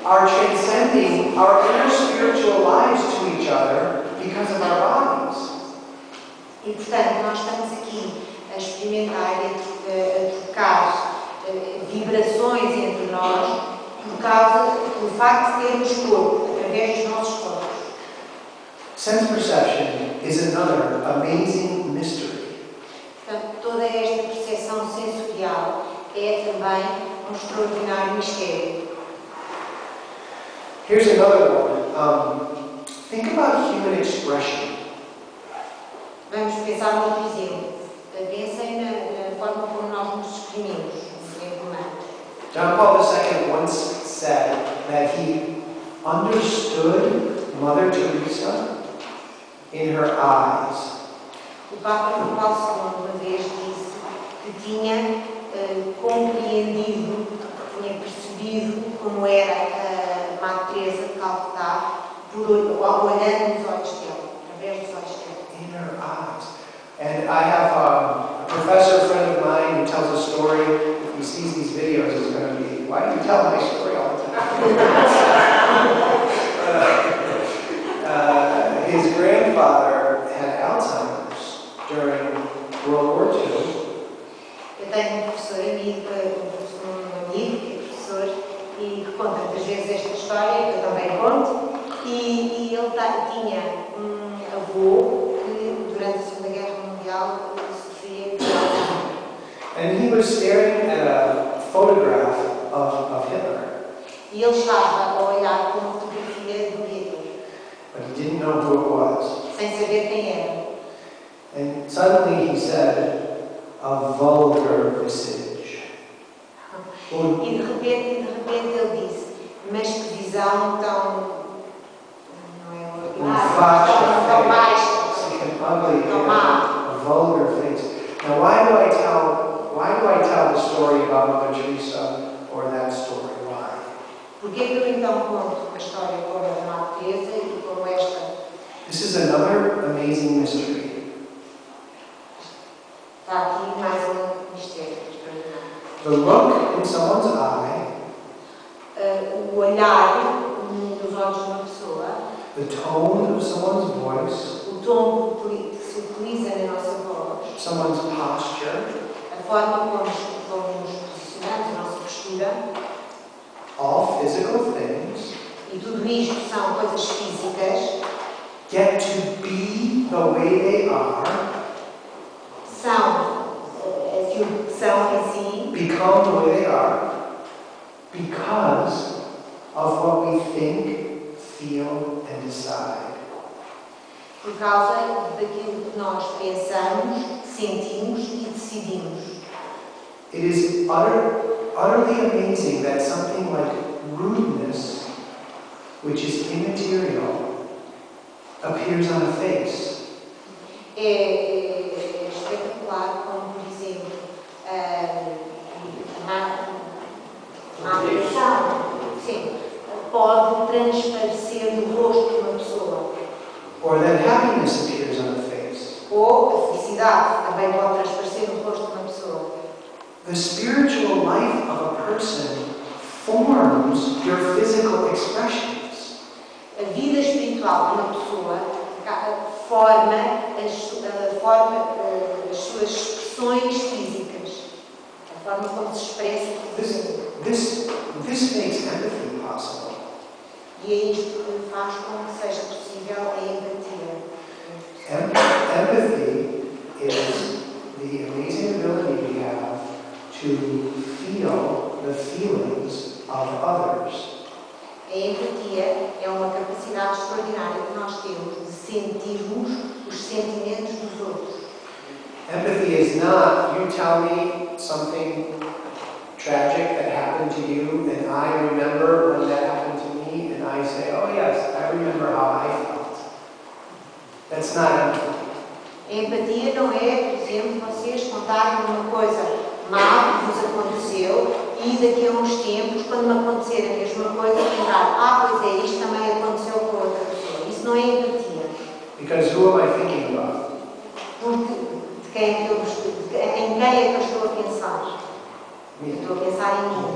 are transcending our inner spiritual lives to each other because of our bodies. E, portanto, nós estamos aqui a experimentar e a trocar vibrações entre nós por causa do facto de termos corpo, através dos nossos corpos. Sense perception is another amazing mystery. Portanto, toda esta percepção sensorial é também um extraordinário mistério. Here's another one. Think about human expression. Vamos pensar noutro exemplo. Pensem na forma como nós nos exprimimos, em humano. John Paul II once said that he understood Mother Teresa in her eyes. O Papa João Paulo II uma vez disse que tinha compreendido, tinha percebido como era a Madre Teresa de Calcutá olhando nos olhos dela, através dos olhos dela. In her eyes. And I have a professor friend of mine who tells a story. If he sees these videos, he's going to be, why do you tell my story all the time? His grandfather had Alzheimer's during World War II. Eu tenho um professor amigo, que é professor, e que conta muitas vezes esta história, que eu também conto, e ele tinha um avô que durante a Segunda Guerra Mundial sofria de Alzheimer. And he was staring at a photograph of Hitler. E ele estava a olhar para uma fotografia do Hitler, But he didn't know who it was. sem saber quem era. And suddenly he said, a vulgar visage. E de repente ele disse, mas que visão tão... não é ordinária, tão baixa, Ugly, tão má. a vulgar face. Now, why do I tell the story about Mother Teresa or that story? Why? Por que eu então conto uma história como a da Madre Teresa e como esta? This is another amazing mystery. Está aqui mais um mistério extraordinário. The look in someone's eye, O olhar nos olhos de uma pessoa, the tone of someone's voice, o tom que se utiliza na nossa voz, someone's posture, a forma como nos posicionamos, a nossa postura, all physical things, e tudo isto são coisas físicas, get to be the way they are, são aquilo que são em si, become the way they are, because of what we think, feel, and decide. por causa daquilo que nós pensamos, sentimos e decidimos. It is utterly amazing that something like rudeness, which is immaterial, appears on a face. É espetacular como, por exemplo, a agressão, sim, pode transparecer no rosto de uma pessoa. Or that happiness appears on a face. Ou a felicidade também pode transparecer no rosto de uma pessoa. The spiritual life of a person forms your physical expressions. A vida espiritual de uma pessoa forma as suas expressões físicas, a forma como se expressa. This makes empathy possible. E é isto que faz com que seja possível a empatia. Empathy is the amazing ability we have to feel the feelings of others. A empatia é uma capacidade extraordinária que nós temos de sentirmos os sentimentos dos outros. Empathy is not, you tell me something tragic that happened to you, and I remember when that happened to me, and I say, oh yes, I remember how I felt. That's not empathy. A empatia não é, por exemplo, vocês contarem uma coisa mal que vos aconteceu e daqui a uns tempos, quando me acontecer a mesma coisa, lembrar, pois é, isto também aconteceu com outra pessoa. Isso não é empatia. Because who am I thinking about? Porque em quem é que eu estou a pensar? Eu estou a pensar em mim.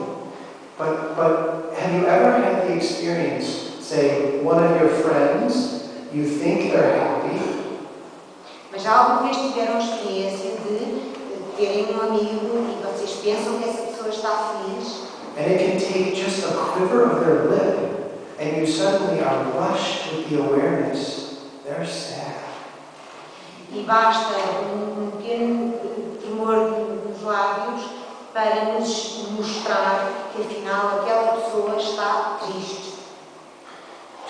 But have you ever had the experience, say, one of your friends, you think they're happy, Mas já alguma vez tiveram a experiência de terem um amigo e vocês pensam que essa pessoa está feliz? and it can take just a quiver of their lip, and you suddenly are rushed with the awareness they're sad. E basta pequeno tremor nos lábios para nos mostrar que afinal aquela pessoa está triste.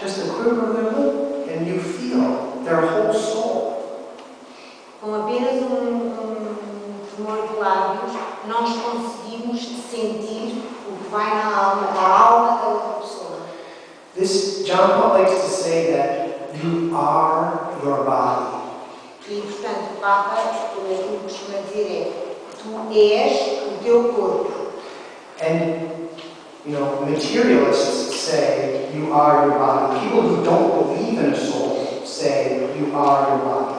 Just a quiver of their lip, and you feel their whole soul. Com apenas tremor de lábios, nós conseguimos sentir o que vai na alma, a alma da outra pessoa. This, John Paul likes to say that you are your body. E, portanto, o Papa, o que costuma dizer é, tu és o teu corpo. And, materialists say you are your body. People who don't believe in a soul say you are your body.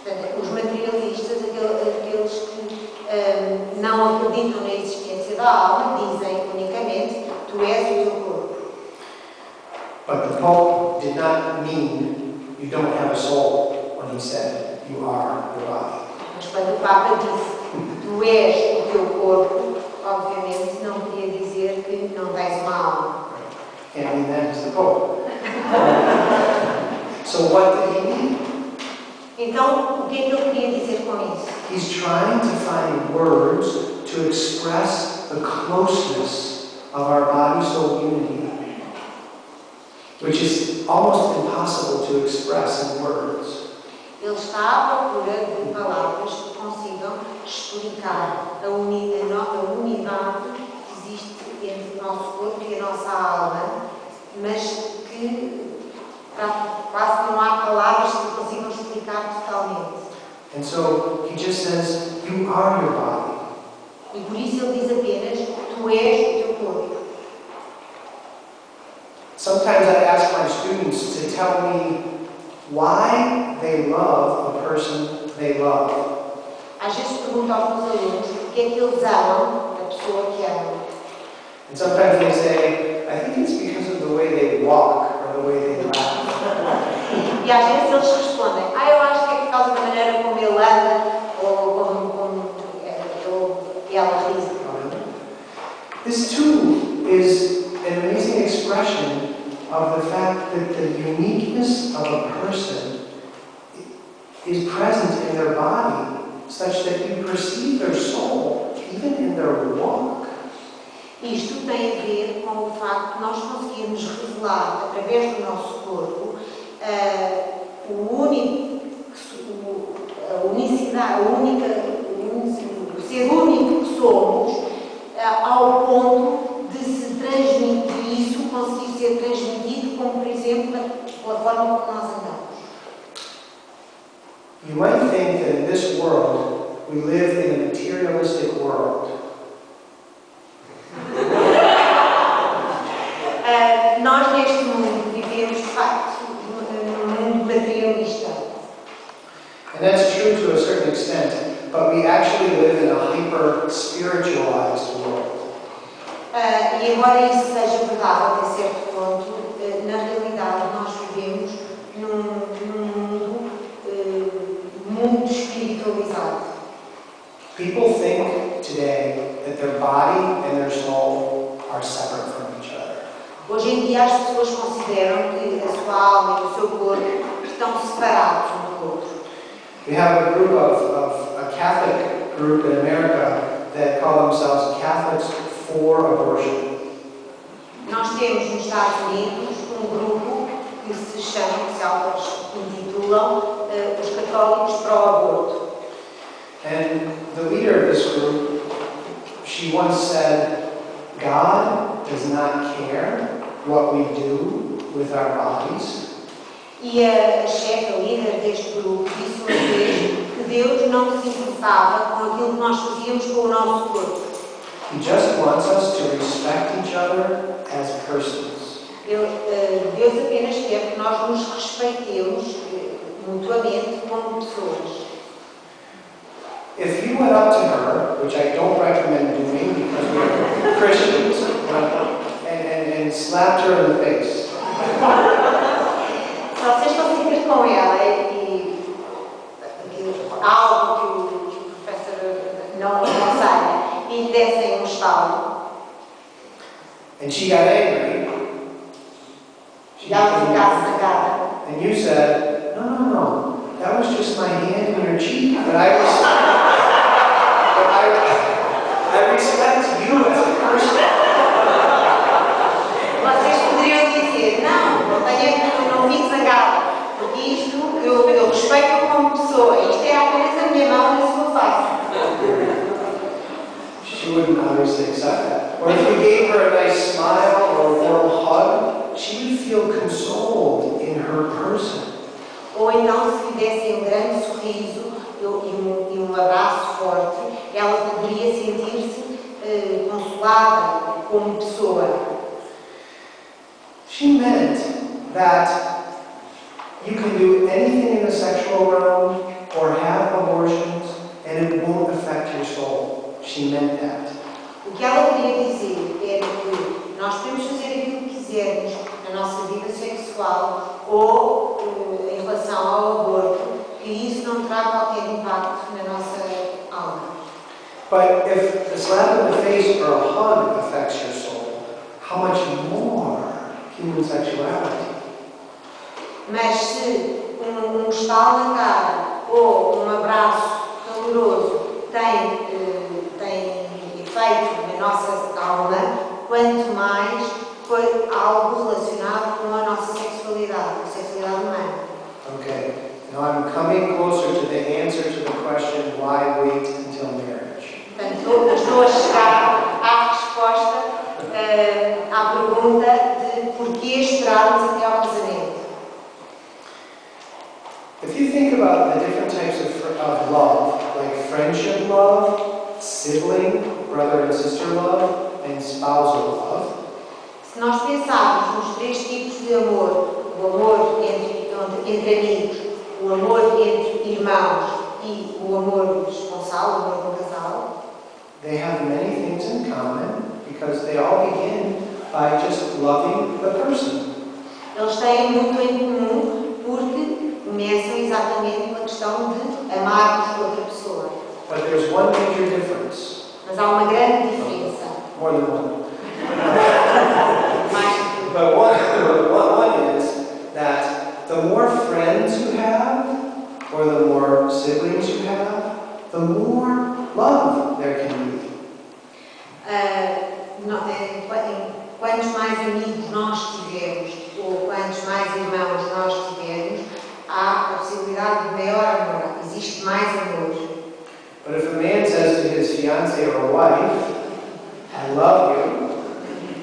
Portanto, os materialistas, aqueles que não acreditam na existência da alma, dizem unicamente, tu és o teu corpo. But the Pope did not mean you don't have a soul when he said you are your body. Mas quando o Papa disse, tu és o teu corpo, obviamente não queria dizer que não tens uma alma. Can't mean that as the Pope. So what did he mean? Então, o que é que ele queria dizer com isso? He's trying to find words to express the closeness of our body-soul unity, which is almost impossible to express in words. Ele está à procura de palavras que consigam explicar a unidade que existe entre o nosso corpo e a nossa alma, mas que quase não há palavras que consigam explicar totalmente. And so he just says, you are your body. E por isso ele diz apenas, tu és o teu corpo. Sometimes I ask my students to tell me why they love a person they love. Às vezes pergunto aos meus alunos porque é que eles amam a pessoa que amam. And sometimes they say, I think it's because of the way they walk or the way they laugh. E às vezes eles respondem, eu acho que é por causa da maneira como ele anda ou como ela ri. This too is an amazing expression of the fact that the uniqueness of a person is present in their body, such that you perceive their soul even in their walk. Isto tem a ver com o facto de nós conseguirmos revelar, através do nosso corpo, a unicidade, o ser único que somos, ao ponto de se transmitir isso, conseguir ser transmitido, como, por exemplo, pela forma como nós andamos. You might think that in this world, we live in a materialistic world. Nós, neste mundo, vivemos, de facto, num mundo materialista. And that's true to a certain extent, but we actually live in a hyper-spiritualized world. E embora isso seja verdade até certo ponto, na realidade nós vivemos num mundo muito espiritualizado. People think today that their body and their soul are separate from each other. Hoje em dia as pessoas consideram que a sua alma e o seu corpo estão separados um do outro. We have a group a Catholic group in America that call themselves Catholics for Abortion. Nós temos nos Estados Unidos grupo que se auto-intitulam os católicos para o aborto. And the leader of this group, she once said, God does not care what we do with our bodies. E a chefe, a líder deste grupo, disse uma vez que Deus não se importava com aquilo que nós fazíamos com o nosso corpo. He just wants us to respect each other as persons. Deus apenas quer que nós nos respeitemos mutuamente como pessoas. If you went up to her, which I don't recommend doing because we're Christians, and slapped her in the face, Se vocês fossem ter com ela e algo que o professor não aconselha e lhe dessem um estalo, and she got angry, e ela ficasse zangada, and you said, no, that was just my hand in your cheek, but I respect you as a person. vocês poderiam dizer, não fique zangada, porque isto eu respeito como pessoa, isto é apenas a minha mão na sua face. She wouldn't obviously accept that. Or if you gave her a nice smile or a warm hug, she would feel consoled in her person. Ou então, se lhe dessem um grande sorriso e um abraço forte, ela poderia sentir-se consolada como pessoa. She meant that you can do anything in the sexual realm or have abortions and it won't affect your soul. She meant that. O que ela queria dizer era que nós podemos fazer aquilo que quisermos na nossa vida sexual ou em relação ao aborto, que isso não terá qualquer impacto na nossa alma. But if the slap in the face or a hug affects your soul, how much more human sexuality? Mas se um estalo na cara ou um abraço caloroso tem efeito na nossa alma, quanto mais foi algo relacionado com a nossa sexualidade, a sexualidade humana. Okay, now I'm coming closer to the answer to the question, why wait until marriage? Portanto, estou a chegar à resposta à pergunta de porquê esperarmos até ao casamento. If you think about the different types of love, like friendship love, sibling, brother and sister love, and spousal love, Se nós pensarmos nos três tipos de amor, o amor entre amigos, o amor entre irmãos e o amor esponsal, o amor do casal, they have many things in common because they all begin by just loving the person. eles têm muito em comum porque começam exatamente pela questão de amarmos outra pessoa. But there's one major difference. Mas há uma grande diferença. More than one. Mais do que But one is that the more friends you have, or the more siblings you have, the more love there can be. Quantos mais amigos nós tivermos, ou quantos mais irmãos nós tivermos, há a possibilidade de maior amor, existe mais amor. But if a man says to his fiancée or wife, I love you,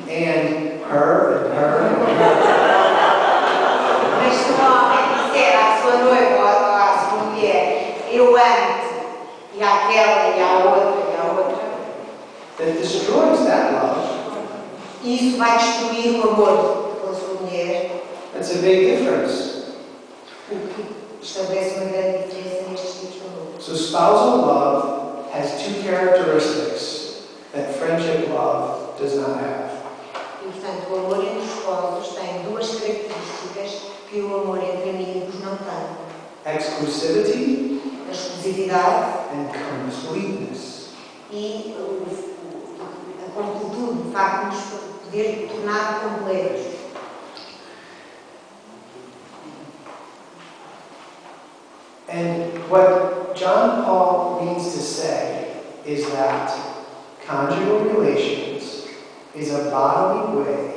and her, and her, and her, Mas se um homem disser à sua noiva ou à sua mulher, eu amo-te, e àquela, e à outra, that destroys that love. isso vai destruir o amor pela sua mulher, That's a big difference. o que estabelece uma grande diferença nestes tipos de amor. So spousal love has two characteristics that friendship love does not have. E, portanto, o amor entre os esposos tem duas características que o amor entre amigos não tem. Exclusivity A exclusividade and completeness. e a completude, o facto de nos poder tornar completos. And what John Paul means to say is that conjugal relations is a bodily way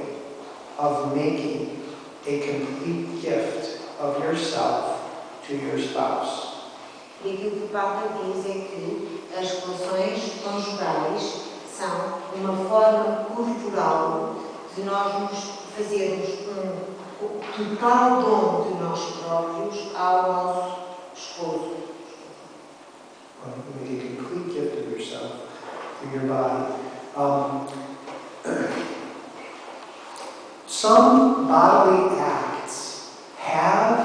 of making a complete gift of yourself to your spouse. E aquilo que o Papa diz é que as relações conjugais são uma forma corporal de nós nos fazermos um total dom de nós próprios ao nosso esposo. You make a complete gift of yourself through your body. Some bodily acts have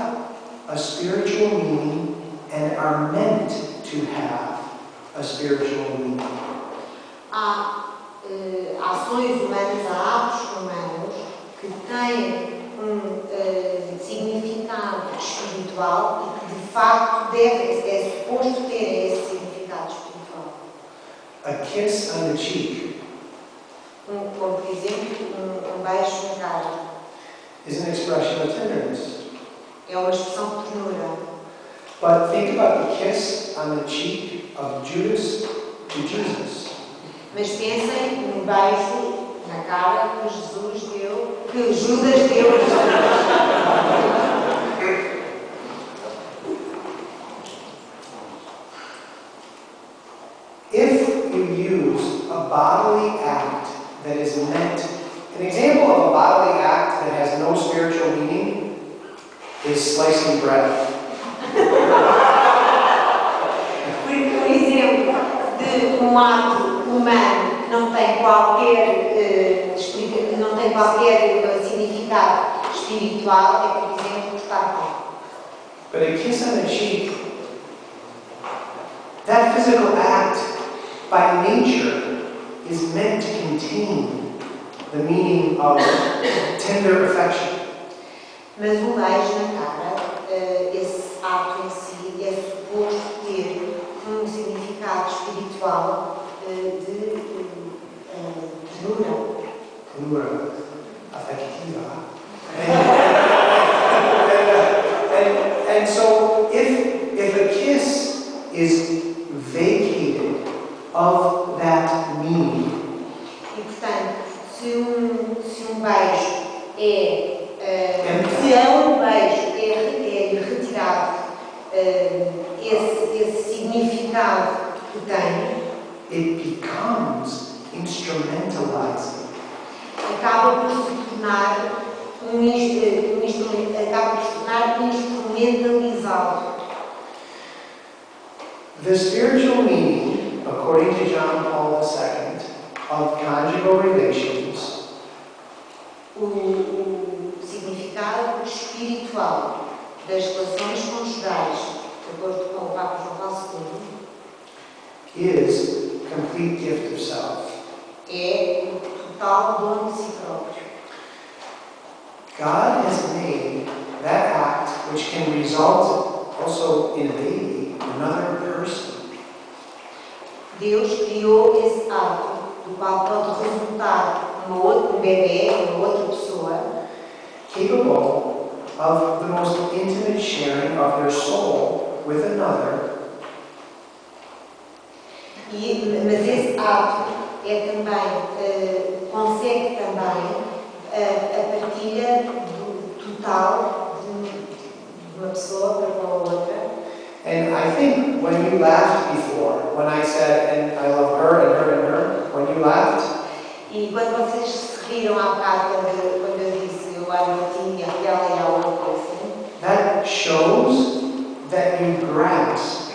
a spiritual meaning and are meant to have a spiritual meaning. Há ações humanas, há atos humanos que têm significado espiritual e que de facto é suposto ter esse significado espiritual. A kiss on the cheek Como por exemplo, beijo na cara. is an expression of tenderness. É uma expressão de ternura. But think about the kiss on the cheek of Judas to Jesus. Mas pensem no beijo na cara que Judas deu a Jesus. If you use a bodily act that is meant, an example of a bodily act that has no spiritual meaning is slicing bread. Por exemplo, de ato humano não tem qualquer significado espiritual, é, por exemplo, cortar pão. But a kiss on the cheek, that physical act, by nature, is meant to contain the meaning of tender affection. Mas o beijo na cara, esse ato em si, é suposto ter significado espiritual de ternura. Ternura affectiva. And so, if a kiss is vacated of that meaning, E portanto, se beijo se a um beijo é retirado esse significado que tem, it becomes instrumentalizing. acaba por se tornar instrumentalizado. The spiritual meaning, according to John Paul II, of conjugal relations O significado espiritual das relações conjugais, de acordo com o Papa João Paulo II, is complete gift of self. é o total dom de si próprio. God has made that act, which can result also in a baby, another person, Deus criou esse ato, do qual pode resultar um bebê, uma outra pessoa, capable of the most intimate sharing of their soul with another, mas esse ato é também, consegue também a partilha do total de uma pessoa para com a outra. and I think when you laughed before, when I said, and I love her and her and her, when you laughed, E quando vocês se riram há bocado, quando eu disse eu amo a ti, aquela e a outra, assim, that shows that you grasp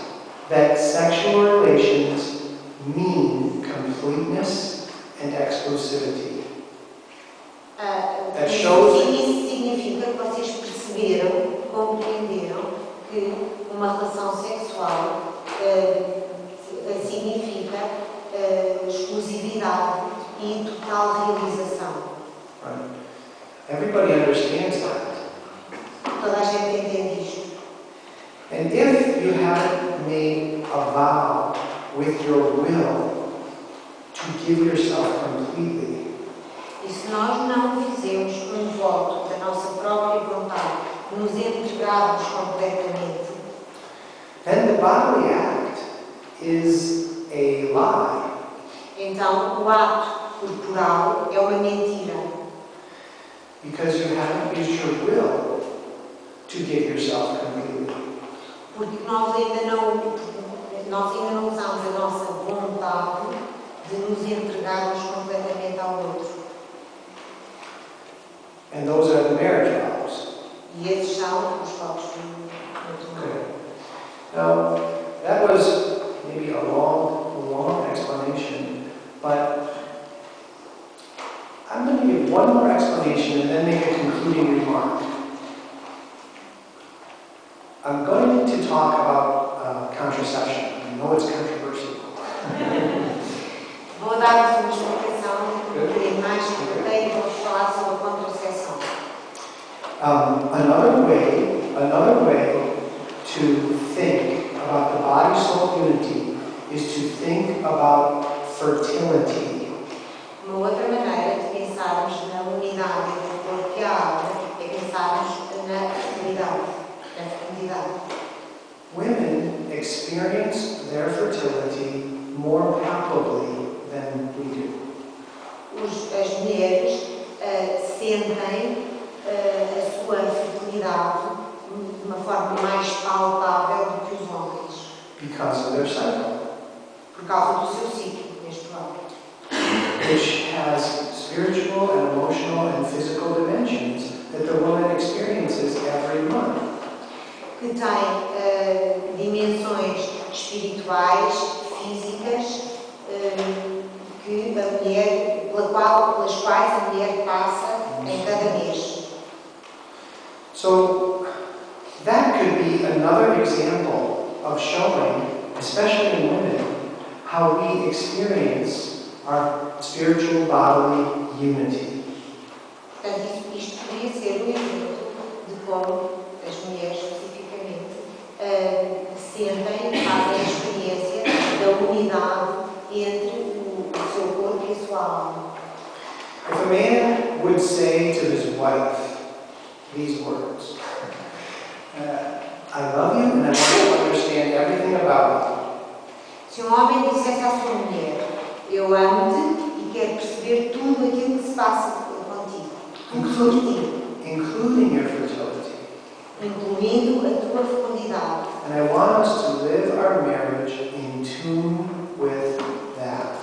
that sexual relations mean completeness and exclusivity. Isso significa que vocês perceberam, compreenderam que uma relação sexual significa exclusividade e total realização. Right? Everybody understands that. Toda a gente entende isto. And if you haven't made a vow with your will to give yourself completely, E se nós não fizermos voto da nossa própria vontade, nos entregarmos completamente, then the bodily act is a lie. então o ato corporal é uma mentira. Because you haven't used your will to give yourself completely. Porque nós ainda não usamos a nossa vontade de nos entregarmos completamente ao outro. And those are the marriage vows. E esses são os votos do matrimônio. Now, that was maybe explanation and then make a concluding remark. I'm going to talk about contraception. I know it's controversial. Vou dar uma explicação mais curta e vou falar sobre a contracepção. Another way to think about the body-soul unity is to think about fertility. Uma outra maneira de pensarmos na unidade entre o corpo e a alma é pensarmos na fertilidade, na fecundidade. Women experience their fertility more palpably than we do. As mulheres sentem a sua fertilidade de uma forma mais palpável do que os homens. Because of their cycle. Por causa do seu ciclo menstrual. Which has spiritual and emotional and physical dimensions that the woman experiences every month. Que tem dimensões espirituais, físicas, que a mulher, pelas quais a mulher passa em cada mês. So that could be another example of showing, especially in women, how we experience our spiritual bodily unity. Portanto, isto poderia ser um exemplo de como as mulheres, especificamente, sentem, fazem a experiência da unidade entre o seu corpo e a sua alma. If a man would say to his wife these words, I love you and I want to understand everything about you. Se homem dissesse à sua mulher, eu amo-te e quero perceber tudo aquilo que se passa contigo, tudo sobre ti, including your fertility. Incluindo a tua fecundidade. And I want us to live our marriage in tune with that.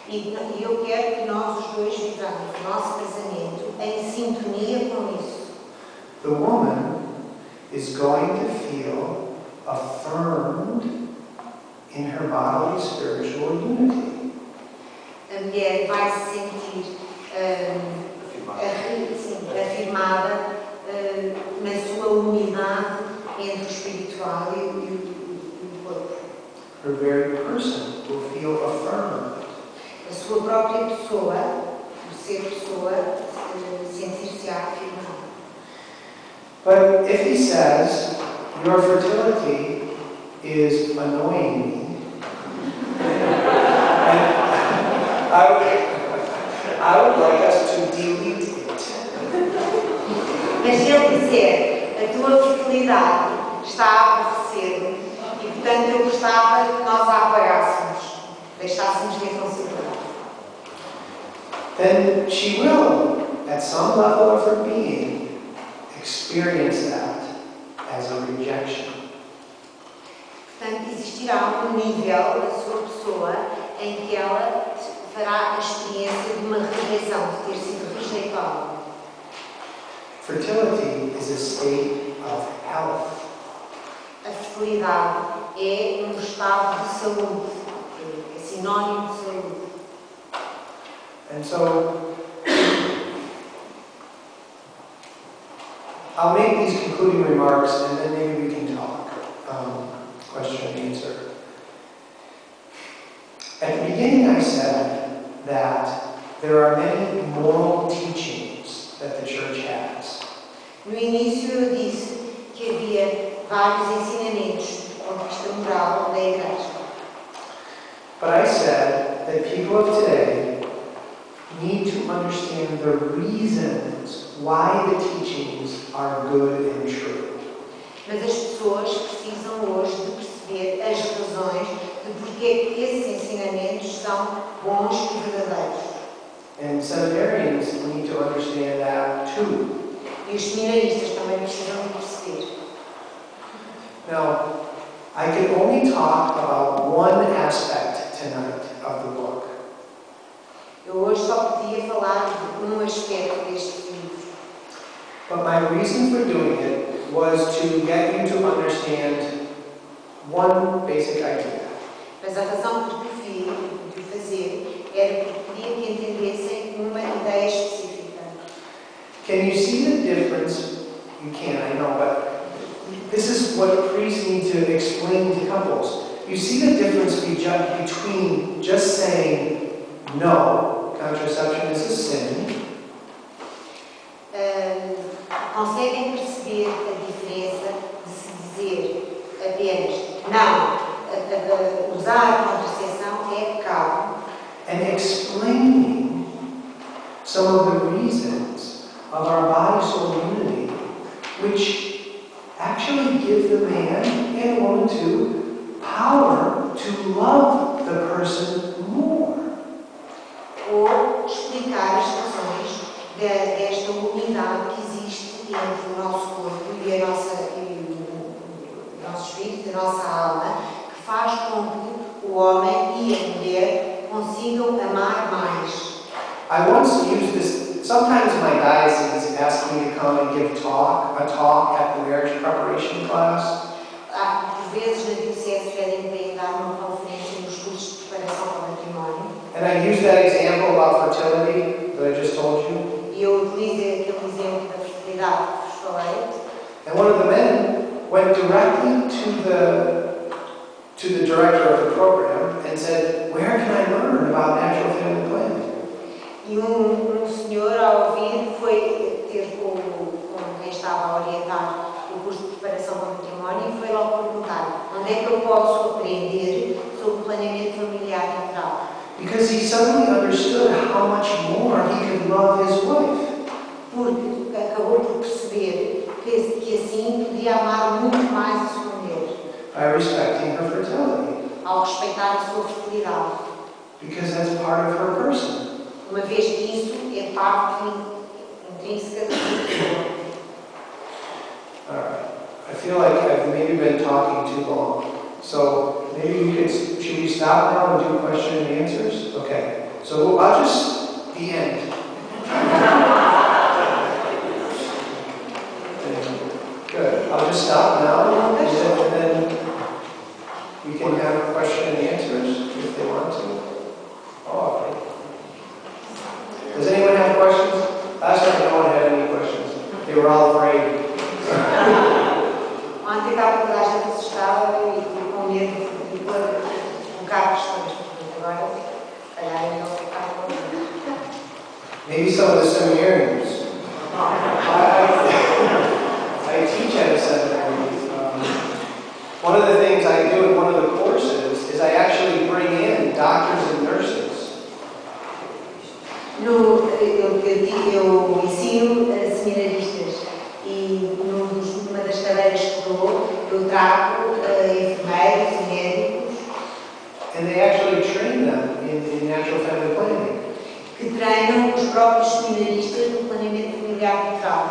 E eu quero que nós os dois vivamos o nosso casamento em sintonia com isso. The woman is going to feel affirmed in her bodily spiritual unity. A mulher vai se sentir afirmada na sua unidade entre o espiritual e o corpo. Her very person will feel affirmed. A sua própria pessoa, o ser pessoa, sentir-se afirmada. But if he says, your fertility is annoying me, I would like us to delete it. Mas se ele dizer, a tua fertilidade está a aborrecer-me e, portanto, eu gostava que nós a apagássemos, deixássemos de considerar. Then she will, at some level of her being, experience that as a rejection. Portanto, existirá um nível da sua pessoa em que ela fará a experiência de uma rejeição, de ter sido rejeitada. Fertility is a state of health. A fertilidade é um estado de saúde, é sinónimo de saúde. And so, I'll make these concluding remarks and then maybe we can talk. Question and answer. At the beginning I said that there are many moral teachings that the church has. No início eu disse que havia vários ensinamentos do ponto de vista moral da Igreja. But I said that people of today need to understand the reasons why the teachings are good and true. Mas as pessoas precisam hoje de perceber as razões de porque esses ensinamentos são bons e verdadeiros. And seminarians need to understand that too. E os seminaristas também precisam de perceber. Now, I can only talk about one aspect tonight of the book. Eu hoje só podia falar de aspecto deste livro. But my reason for doing it was to get you to understand one basic idea. Mas a razão por que eu fiz de o fazer era porque queria que entendessem uma ideia específica. Can you see the difference? You can't, I know, but this is what priests need to explain to couples. You see the difference between just saying, no, contraception is a sin. Conseguem perceber a diferença de se dizer apenas não, usar a contracepção é pecado. And explaining some of the reasons of our body-soul unity, which actually give the man and woman too power to love the person more. Ou explicar as razões desta unidade que existe entre o nosso corpo e o nosso espírito, a nossa alma, que faz com que o homem e a mulher consigam amar mais. I once used this, sometimes my diocese ask me to come and give a talk at the marriage preparation class. Por vezes na diocese pedem para ir dar uma conferência nos cursos de preparação para o matrimónio. And I used that example about fertility that I just told you. E eu utilizei aquele exemplo da fertilidade que vos falei. And one of the men went directly to the director of the program and said, "Where can I learn about natural family planning?" E senhor, ao ouvir, foi ter com quem estava a orientar o curso de preparação para o matrimónio e foi logo perguntar onde é que eu posso aprender sobre o planeamento familiar natural. Because he suddenly understood how much more he could love his wife. Porque acabou por perceber que assim podia amar muito mais a sua mulher. By respecting her fertility. Ao respeitar a sua fertilidade. Because that's part of her person. Uma vez que isso é parte intrínseca da sua pessoa. Alright. I feel like I've maybe been talking too long. So maybe should we stop now and do question and answers? Okay. So I'll just, the end. Good. I'll just stop now and then we can have question and answers if they want to. Oh, okay. Does anyone have questions? Last time no one had any questions. They were all afraid. Ontem estava toda a gente assustada e com medo de colocar questões. Agora, se calhar, eu não ficar com medo. Maybe some of the seminarians. I teach at a seminary. One of the things I do in one of the courses is I actually bring in doctors and nurses. Eu ensino seminaristas e numa das cadeiras que dou, eu trago enfermeiros e médicos. And they actually train them in natural family planning. Que treinam os próprios seminaristas no planeamento familiar natural.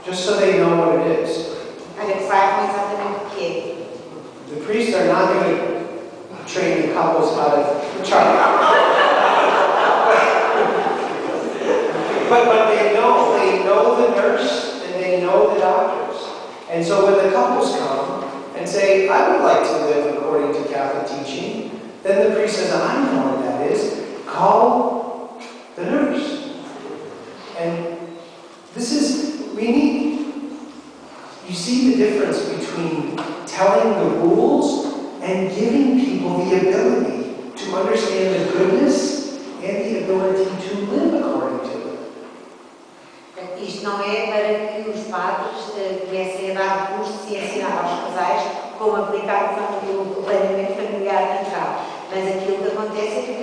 Just so they know what it is. Para que saibam exatamente o que é. The priests are not going to train the couples how to chart. But they know the nurse and they know the doctors. And so when the couples come and say, I would like to live according to Catholic teaching, then the priest says, I know what that is. Call the nurse. And this is, you see the difference between telling the rules and giving people the ability to understand the goodness and the ability to live according to it. Isto não é para que os padres comecem a dar cursos e ensinar aos casais como aplicar o planeamento familiar natural. Mas aquilo que acontece é que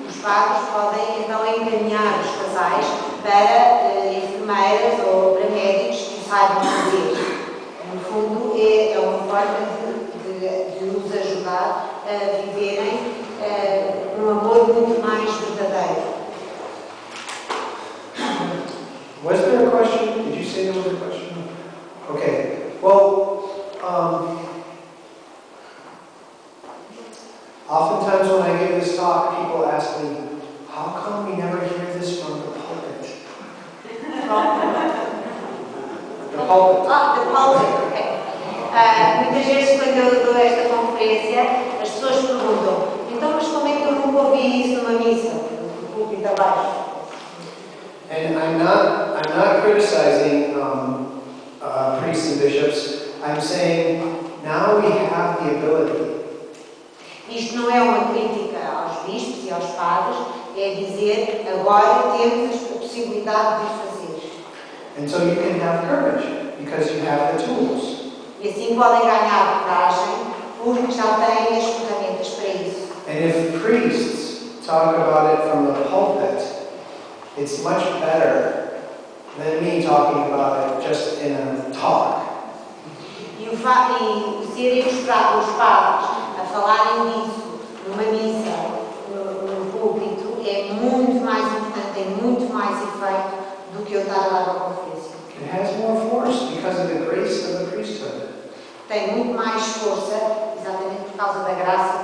os padres podem então encaminhar os casais para enfermeiras ou para médicos que saibam fazer. No fundo, é uma forma de nos ajudar a viverem um amor muito mais verdadeiro. Was there a question? Did you say there was a question? Okay. Well, oftentimes when I give this talk, people ask me, how come we never hear this from the pulpit? The pulpit. The pulpit, ok. Muitas vezes quando eu dou esta conferência, as pessoas perguntam, então mas como é que eu nunca ouvi isso numa missa? Do púlpito abaixo. And I'm not not criticizing priests and bishops. I'm saying now we have the ability. Isto não é uma crítica aos bispos e aos padres, é dizer agora temos a possibilidade de o fazer. And so you can have courage because you have the tools. E assim podem ganhar coragem porque já têm as ferramentas para isso. And if priests talk about it from the pulpit, it's much better than me talking about it just in a talk. E serem os padres a falarem disso numa missa, no púlpito, é muito mais importante, tem muito mais efeito do que eu estar a dar uma conferência. It has more force because of the grace of the priesthood. Tem muito mais força, exatamente por causa da graça